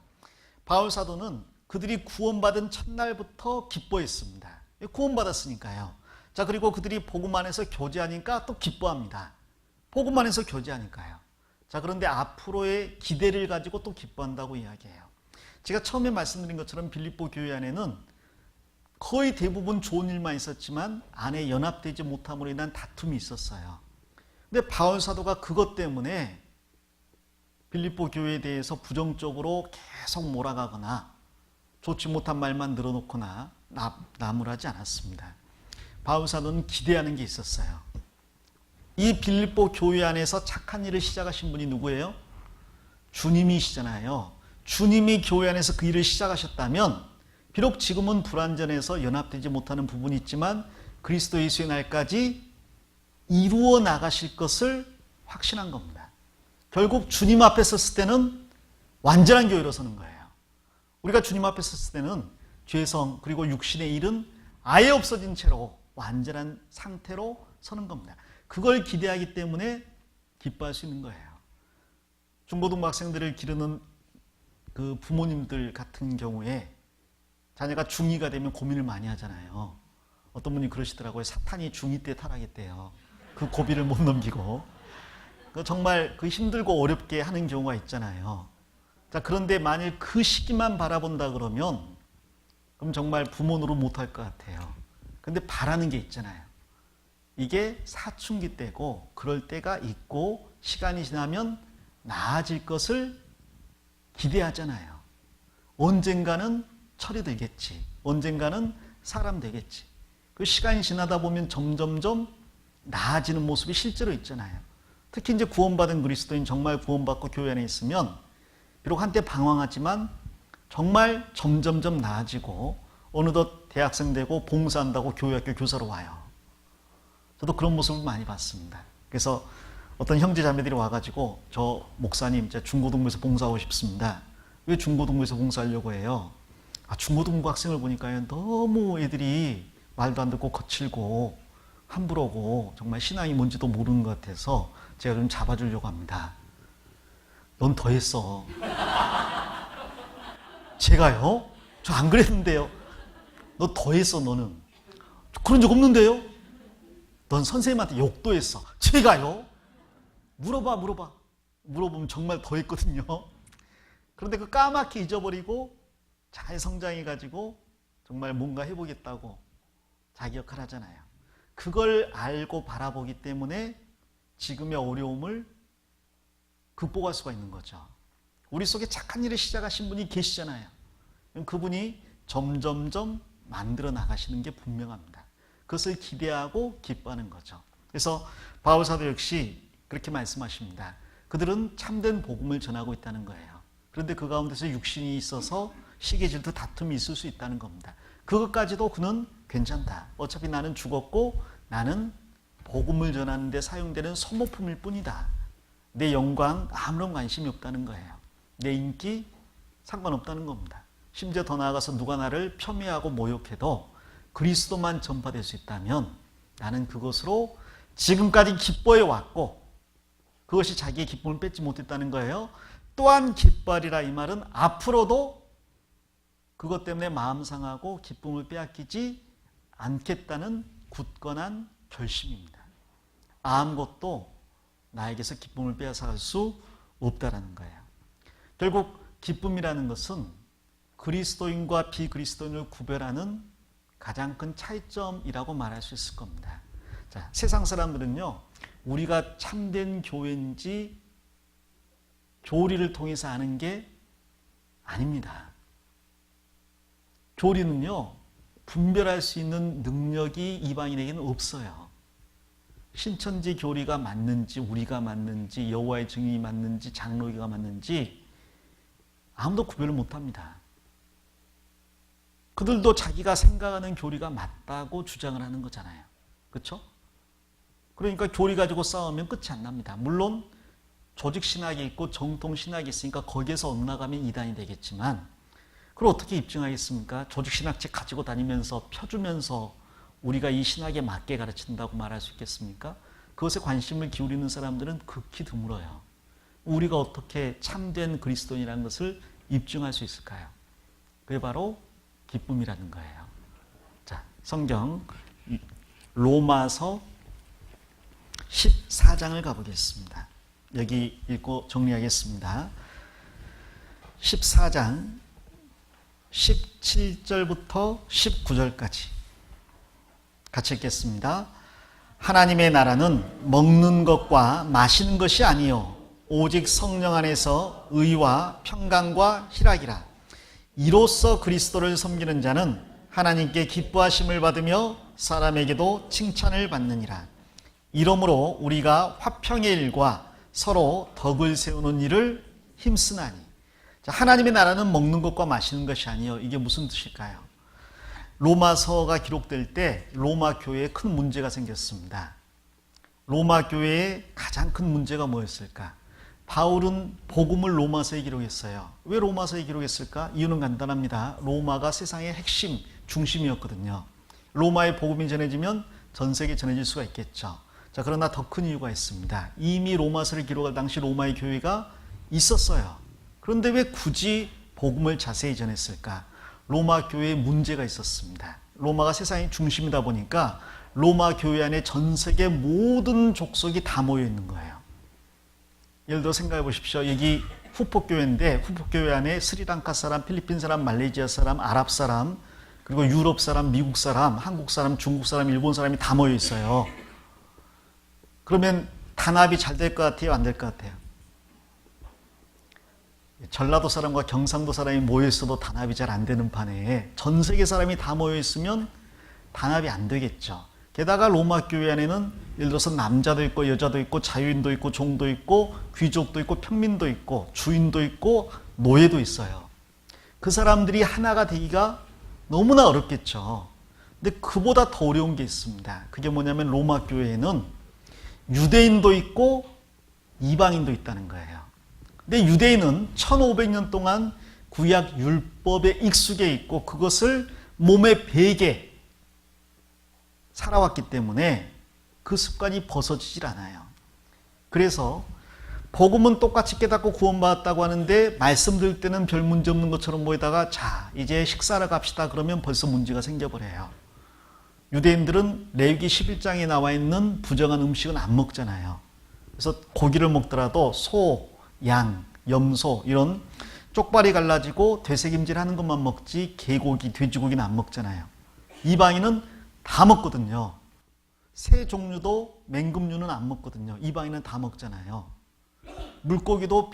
바울 사도는 그들이 구원받은 첫날부터 기뻐했습니다. 구원받았으니까요. 자, 그리고 그들이 복음 안에서 교제하니까 또 기뻐합니다. 복음 안에서 교제하니까요. 자, 그런데 앞으로의 기대를 가지고 또 기뻐한다고 이야기해요. 제가 처음에 말씀드린 것처럼 빌립보 교회 안에는 거의 대부분 좋은 일만 있었지만 안에 연합되지 못함으로 인한 다툼이 있었어요. 근데 바울 사도가 그것 때문에 빌립보 교회에 대해서 부정적으로 계속 몰아가거나 좋지 못한 말만 늘어놓거나 나무라지 않았습니다. 바울 사도는 기대하는 게 있었어요. 이 빌립보 교회 안에서 착한 일을 시작하신 분이 누구예요? 주님이시잖아요. 주님이 교회 안에서 그 일을 시작하셨다면 비록 지금은 불완전해서 연합되지 못하는 부분이 있지만 그리스도 예수의 날까지 이루어 나가실 것을 확신한 겁니다. 결국 주님 앞에 섰을 때는 완전한 교회로 서는 거예요. 우리가 주님 앞에 섰을 때는 죄성 그리고 육신의 일은 아예 없어진 채로 완전한 상태로 서는 겁니다. 그걸 기대하기 때문에 기뻐할 수 있는 거예요. 중고등부 학생들을 기르는 그 부모님들 같은 경우에 자녀가 중2가 되면 고민을 많이 하잖아요. 어떤 분이 그러시더라고요. 사탄이 중2 때 타락했대요. 그 고비를 못 넘기고. 정말 그 힘들고 어렵게 하는 경우가 있잖아요. 자, 그런데 만일 그 시기만 바라본다 그러면 그럼 정말 부모 노릇 못할 것 같아요. 근데 바라는 게 있잖아요. 이게 사춘기 때고 그럴 때가 있고 시간이 지나면 나아질 것을 기대하잖아요. 언젠가는 철이 들겠지. 언젠가는 사람 되겠지. 그 시간이 지나다 보면 점점점 나아지는 모습이 실제로 있잖아요. 특히 이제 구원받은 그리스도인 정말 구원받고 교회 안에 있으면 비록 한때 방황하지만 정말 점점점 나아지고 어느덧 대학생 되고 봉사한다고 교회학교 교사로 와요. 저도 그런 모습을 많이 봤습니다. 그래서 어떤 형제 자매들이 와가지고 저 목사님 제가 중고등부에서 봉사하고 싶습니다. 왜 중고등부에서 봉사하려고 해요? 중고등부 학생을 보니까요 너무 애들이 말도 안 듣고 거칠고 함부로고 정말 신앙이 뭔지도 모르는 것 같아서 제가 좀 잡아주려고 합니다. 넌 더 했어. 제가요? 저 안 그랬는데요. 너 더 했어 너는. 그런 적 없는데요? 넌 선생님한테 욕도 했어. 제가요? 물어보면 정말 더 했거든요. 그런데 그 까맣게 잊어버리고 잘 성장해가지고 정말 뭔가 해보겠다고 자기 역할 하잖아요. 그걸 알고 바라보기 때문에 지금의 어려움을 극복할 수가 있는 거죠. 우리 속에 착한 일을 시작하신 분이 계시잖아요. 그분이 점점점 만들어 나가시는 게 분명합니다. 그것을 기대하고 기뻐하는 거죠. 그래서 바울 사도 역시 그렇게 말씀하십니다. 그들은 참된 복음을 전하고 있다는 거예요. 그런데 그 가운데서 육신이 있어서 시기 질투 다툼이 있을 수 있다는 겁니다. 그것까지도 그는 괜찮다. 어차피 나는 죽었고 나는 복음을 전하는 데 사용되는 소모품일 뿐이다. 내 영광 아무런 관심이 없다는 거예요. 내 인기 상관없다는 겁니다. 심지어 더 나아가서 누가 나를 폄훼하고 모욕해도 그리스도만 전파될 수 있다면 나는 그것으로 지금까지 기뻐해 왔고 그것이 자기의 기쁨을 뺏지 못했다는 거예요. 또한 기뻐하리라 이 말은 앞으로도 그것 때문에 마음 상하고 기쁨을 빼앗기지 않겠다는 굳건한 결심입니다. 아무것도 나에게서 기쁨을 빼앗아갈 수 없다라는 거예요. 결국 기쁨이라는 것은 그리스도인과 비그리스도인을 구별하는 가장 큰 차이점이라고 말할 수 있을 겁니다. 자, 세상 사람들은요, 우리가 참된 교회인지 교리를 통해서 아는 게 아닙니다. 교리는요, 분별할 수 있는 능력이 이방인에게는 없어요. 신천지 교리가 맞는지, 우리가 맞는지, 여호와의 증인이 맞는지, 장로교가 맞는지 아무도 구별을 못합니다. 그들도 자기가 생각하는 교리가 맞다고 주장을 하는 거잖아요. 그렇죠? 그러니까 교리 가지고 싸우면 끝이 안 납니다. 물론 조직신학이 있고 정통신학이 있으니까 거기에서 엇나가면 이단이 되겠지만, 그걸 어떻게 입증하겠습니까? 조직신학책 가지고 다니면서 펴주면서 우리가 이 신학에 맞게 가르친다고 말할 수 있겠습니까? 그것에 관심을 기울이는 사람들은 극히 드물어요. 우리가 어떻게 참된 그리스도인이라는 것을 입증할 수 있을까요? 그게 바로 기쁨이라는 거예요. 자, 성경 로마서 14장을 가보겠습니다. 여기 읽고 정리하겠습니다. 14장 17절부터 19절까지 같이 읽겠습니다. 하나님의 나라는 먹는 것과 마시는 것이 아니요 오직 성령 안에서 의와 평강과 희락이라. 이로써 그리스도를 섬기는 자는 하나님께 기뻐하심을 받으며 사람에게도 칭찬을 받느니라. 이러므로 우리가 화평의 일과 서로 덕을 세우는 일을 힘쓰나니. 자, 하나님의 나라는 먹는 것과 마시는 것이 아니요. 이게 무슨 뜻일까요? 로마서가 기록될 때 로마 교회에 큰 문제가 생겼습니다. 로마 교회의 가장 큰 문제가 뭐였을까? 바울은 복음을 로마서에 기록했어요. 왜 로마서에 기록했을까? 이유는 간단합니다. 로마가 세상의 핵심, 중심이었거든요. 로마의 복음이 전해지면 전 세계에 전해질 수가 있겠죠. 자, 그러나 더 큰 이유가 있습니다. 이미 로마서를 기록할 당시 로마의 교회가 있었어요. 그런데 왜 굳이 복음을 자세히 전했을까? 로마 교회에 문제가 있었습니다. 로마가 세상의 중심이다 보니까 로마 교회 안에 전 세계 모든 족속이 다 모여 있는 거예요. 예를 들어 생각해 보십시오. 여기 후포교회인데 후포교회 안에 스리랑카 사람, 필리핀 사람, 말레이시아 사람, 아랍 사람, 그리고 유럽 사람, 미국 사람, 한국 사람, 중국 사람, 일본 사람이 다 모여 있어요. 그러면 단합이 잘 될 것 같아요? 안 될 것 같아요? 전라도 사람과 경상도 사람이 모여 있어도 단합이 잘 안 되는 판에 전 세계 사람이 다 모여 있으면 단합이 안 되겠죠. 게다가 로마 교회 안에는 예를 들어서 남자도 있고 여자도 있고 자유인도 있고 종도 있고 귀족도 있고 평민도 있고 주인도 있고 노예도 있어요. 그 사람들이 하나가 되기가 너무나 어렵겠죠. 근데 그보다 더 어려운 게 있습니다. 그게 뭐냐면 로마 교회에는 유대인도 있고 이방인도 있다는 거예요. 근데 유대인은 1500년 동안 구약 율법에 익숙해 있고 그것을 몸에 배게 살아왔기 때문에 그 습관이 벗어지질 않아요. 그래서 복음은 똑같이 깨닫고 구원받았다고 하는데 말씀 들을 때는 별 문제 없는 것처럼 보이다가 자 이제 식사를 갑시다 그러면 벌써 문제가 생겨버려요. 유대인들은 레위기 11장에 나와 있는 부정한 음식은 안 먹잖아요. 그래서 고기를 먹더라도 소, 양, 염소 이런 쪽발이 갈라지고 되새김질하는 것만 먹지 개고기, 돼지고기는 안 먹잖아요. 이방인은 다 먹거든요. 새 종류도 맹금류는 안 먹거든요. 이방인은 다 먹잖아요. 물고기도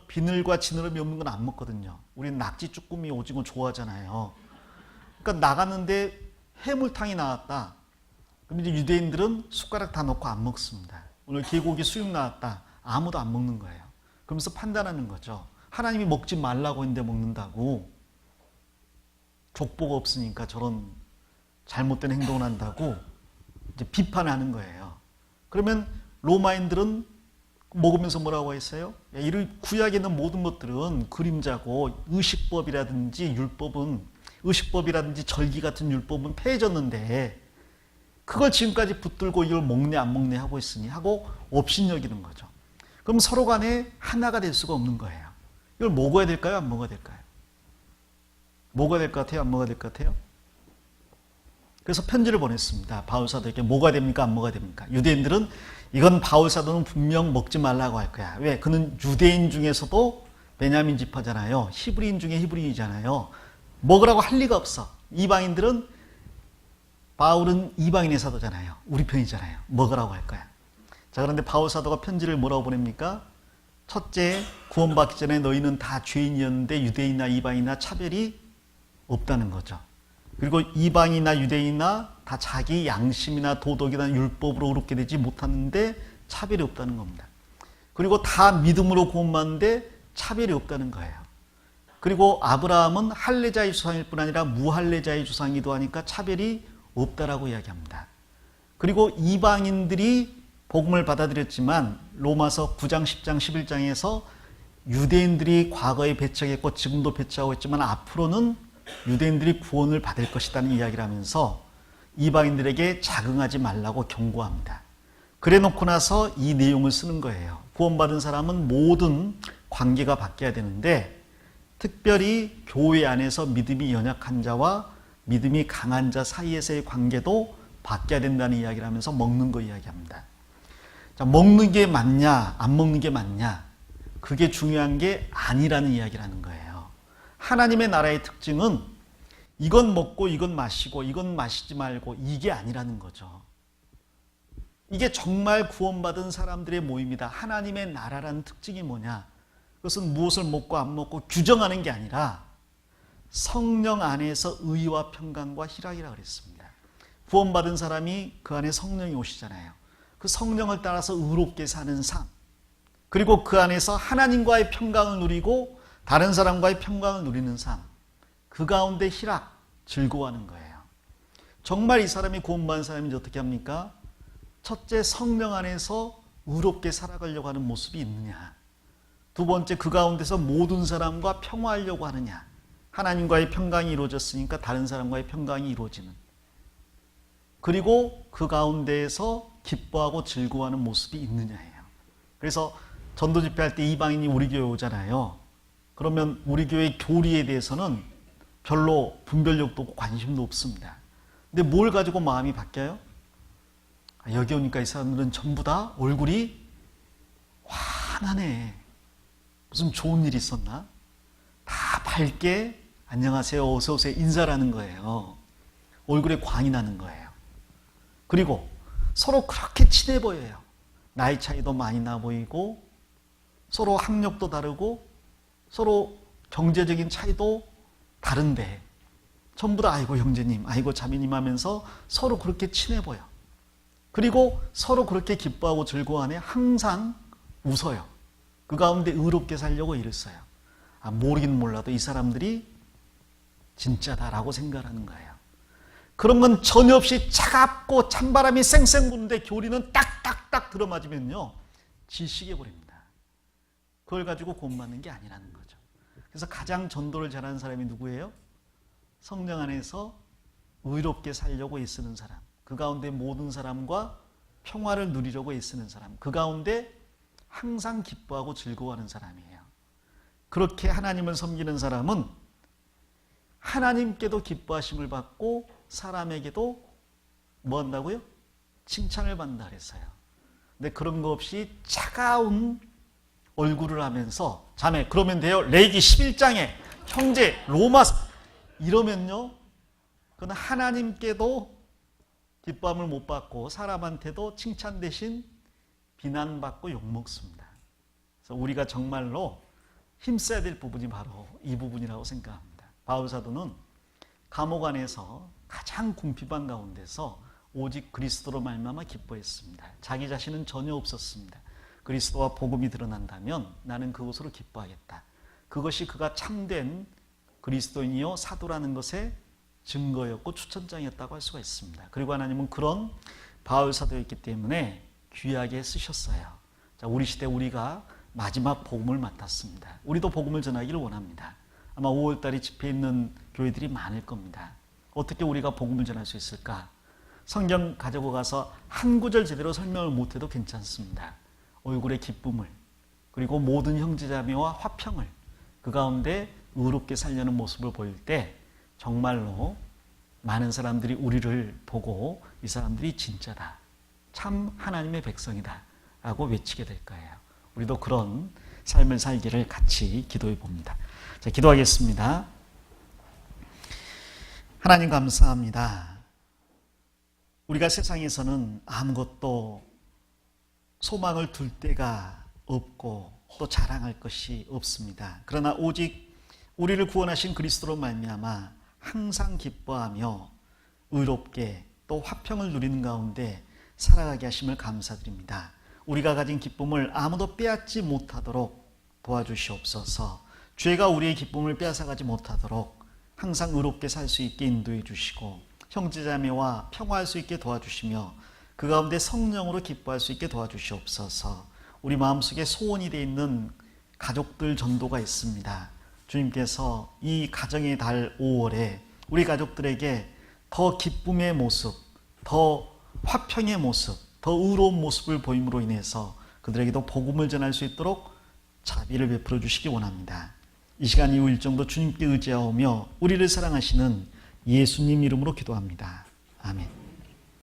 비늘과 지느러미 없는 건 안 먹거든요. 우리는 낙지, 쭈꾸미, 오징어 좋아하잖아요. 그러니까 나갔는데 해물탕이 나왔다. 그럼 이제 유대인들은 숟가락 다 넣고 안 먹습니다. 오늘 개고기 수육 나왔다. 아무도 안 먹는 거예요. 그러면서 판단하는 거죠. 하나님이 먹지 말라고 했는데 먹는다고. 족보가 없으니까 저런 잘못된 행동을 한다고 이제 비판하는 거예요. 그러면 로마인들은 먹으면서 뭐라고 했어요? 이 구약에 있는 모든 것들은 그림자고 의식법이라든지 율법은 의식법이라든지 절기 같은 율법은 폐해졌는데 그걸 지금까지 붙들고 이걸 먹네 안 먹네 하고 있으니 하고 업신여기는 거죠. 그럼 서로 간에 하나가 될 수가 없는 거예요. 이걸 먹어야 될까요? 안 먹어야 될까요? 먹어야 될 것 같아요? 안 먹어야 될 것 같아요? 그래서 편지를 보냈습니다. 바울사도에게 뭐가 됩니까? 안 먹어야 됩니까? 유대인들은 이건 바울사도는 분명 먹지 말라고 할 거야. 왜? 그는 유대인 중에서도 베냐민 지파잖아요. 히브리인 중에 히브리인이잖아요. 먹으라고 할 리가 없어. 이방인들은 바울은 이방인의 사도잖아요. 우리 편이잖아요. 먹으라고 할 거야. 자, 그런데 바울 사도가 편지를 뭐라고 보냅니까? 첫째, 구원받기 전에 너희는 다 죄인이었는데 유대인이나 이방인이나 차별이 없다는 거죠. 그리고 이방인이나 유대인이나 다 자기 양심이나 도덕이나 율법으로 의롭게 되지 못하는데 차별이 없다는 겁니다. 그리고 다 믿음으로 구원받는데 차별이 없다는 거예요. 그리고 아브라함은 할례자의 조상일 뿐 아니라 무할례자의 조상이기도 하니까 차별이 없다라고 이야기합니다. 그리고 이방인들이 복음을 받아들였지만 로마서 9장, 10장, 11장에서 유대인들이 과거에 배척했고 지금도 배척하고 있지만 앞으로는 유대인들이 구원을 받을 것이라는 이야기를 하면서 이방인들에게 자긍하지 말라고 경고합니다. 그래 놓고 나서 이 내용을 쓰는 거예요. 구원받은 사람은 모든 관계가 바뀌어야 되는데 특별히 교회 안에서 믿음이 연약한 자와 믿음이 강한 자 사이에서의 관계도 바뀌어야 된다는 이야기를 하면서 먹는 거 이야기합니다. 자, 먹는 게 맞냐 안 먹는 게 맞냐 그게 중요한 게 아니라는 이야기를 하는 거예요. 하나님의 나라의 특징은 이건 먹고 이건 마시고 이건 마시지 말고 이게 아니라는 거죠. 이게 정말 구원받은 사람들의 모임이다. 하나님의 나라라는 특징이 뭐냐? 그것은 무엇을 먹고 안 먹고 규정하는 게 아니라 성령 안에서 의와 평강과 희락이라고 그랬습니다. 구원받은 사람이 그 안에 성령이 오시잖아요. 그 성령을 따라서 의롭게 사는 삶, 그리고 그 안에서 하나님과의 평강을 누리고 다른 사람과의 평강을 누리는 삶, 그 가운데 희락, 즐거워하는 거예요. 정말 이 사람이 구원받은 사람인지 어떻게 합니까? 첫째, 성령 안에서 의롭게 살아가려고 하는 모습이 있느냐. 두 번째, 그 가운데서 모든 사람과 평화하려고 하느냐. 하나님과의 평강이 이루어졌으니까 다른 사람과의 평강이 이루어지는. 그리고 그 가운데에서 기뻐하고 즐거워하는 모습이 있느냐예요. 그래서 전도 집회할 때 이방인이 우리 교회 오잖아요. 그러면 우리 교회 교리에 대해서는 별로 분별력도 없고 관심도 없습니다. 근데 뭘 가지고 마음이 바뀌어요? 여기 오니까 이 사람들은 전부 다 얼굴이 환하네. 무슨 좋은 일이 있었나? 다 밝게 안녕하세요, 어서 오세요 인사를 하는 거예요. 얼굴에 광이 나는 거예요. 그리고 서로 그렇게 친해 보여요. 나이 차이도 많이 나 보이고 서로 학력도 다르고 서로 경제적인 차이도 다른데 전부 다 아이고 형제님, 아이고 자매님 하면서 서로 그렇게 친해 보여. 그리고 서로 그렇게 기뻐하고 즐거워하네. 항상 웃어요. 그 가운데 의롭게 살려고 애를 써요. 모르긴 몰라도 이 사람들이 진짜다라고 생각하는 거예요. 그런 건 전혀 없이 차갑고 찬바람이 쌩쌩 부는데 교리는 딱딱딱 들어맞으면요 질식해 버립니다. 그걸 가지고 구원받는 게 아니라는 거죠. 그래서 가장 전도를 잘하는 사람이 누구예요? 성령 안에서 의롭게 살려고 애쓰는 사람, 그 가운데 모든 사람과 평화를 누리려고 애쓰는 사람, 그 가운데 항상 기뻐하고 즐거워하는 사람이에요. 그렇게 하나님을 섬기는 사람은 하나님께도 기뻐하심을 받고 사람에게도 뭐 한다고요? 칭찬을 받는다 그랬어요. 근데 그런 거 없이 차가운 얼굴을 하면서 자매 그러면 돼요? 레위기 11장에 형제 로마서 이러면요 그건 하나님께도 기뻐함을 못 받고 사람한테도 칭찬 대신 비난받고 욕먹습니다. 그래서 우리가 정말로 힘써야 될 부분이 바로 이 부분이라고 생각합니다. 바울 사도는 감옥 안에서 가장 궁핍한 가운데서 오직 그리스도로 말미암아 기뻐했습니다. 자기 자신은 전혀 없었습니다. 그리스도와 복음이 드러난다면 나는 그것으로 기뻐하겠다. 그것이 그가 참된 그리스도인이요 사도라는 것의 증거였고 추천장이었다고 할 수가 있습니다. 그리고 하나님은 그런 바울 사도였기 때문에 귀하게 쓰셨어요. 자, 우리 시대 우리가 마지막 복음을 맡았습니다. 우리도 복음을 전하기를 원합니다. 아마 5월달에 집회 있는 교회들이 많을 겁니다. 어떻게 우리가 복음을 전할 수 있을까? 성경 가지고 가서 한 구절 제대로 설명을 못해도 괜찮습니다. 얼굴의 기쁨을 그리고 모든 형제자매와 화평을 그 가운데 의롭게 살려는 모습을 보일 때 정말로 많은 사람들이 우리를 보고 이 사람들이 진짜다. 참 하나님의 백성이다 라고 외치게 될 거예요. 우리도 그런 삶을 살기를 같이 기도해 봅니다. 자, 기도하겠습니다. 하나님 감사합니다. 우리가 세상에서는 아무것도 소망을 둘 데가 없고 또 자랑할 것이 없습니다. 그러나 오직 우리를 구원하신 그리스도로 말미암아 항상 기뻐하며 의롭게 또 화평을 누리는 가운데 살아가게 하심을 감사드립니다. 우리가 가진 기쁨을 아무도 빼앗지 못하도록 도와주시옵소서. 죄가 우리의 기쁨을 빼앗아가지 못하도록 항상 의롭게 살 수 있게 인도해 주시고 형제자매와 평화할 수 있게 도와주시며 그 가운데 성령으로 기뻐할 수 있게 도와주시옵소서. 우리 마음속에 소원이 되어 있는 가족들 전도가 있습니다. 주님께서 이 가정의 달 5월에 우리 가족들에게 더 기쁨의 모습, 더 화평의 모습, 더 의로운 모습을 보임으로 인해서 그들에게도 복음을 전할 수 있도록 자비를 베풀어 주시기 원합니다. 이 시간 이후 일정도 주님께 의지하오며 우리를 사랑하시는 예수님 이름으로 기도합니다. 아멘.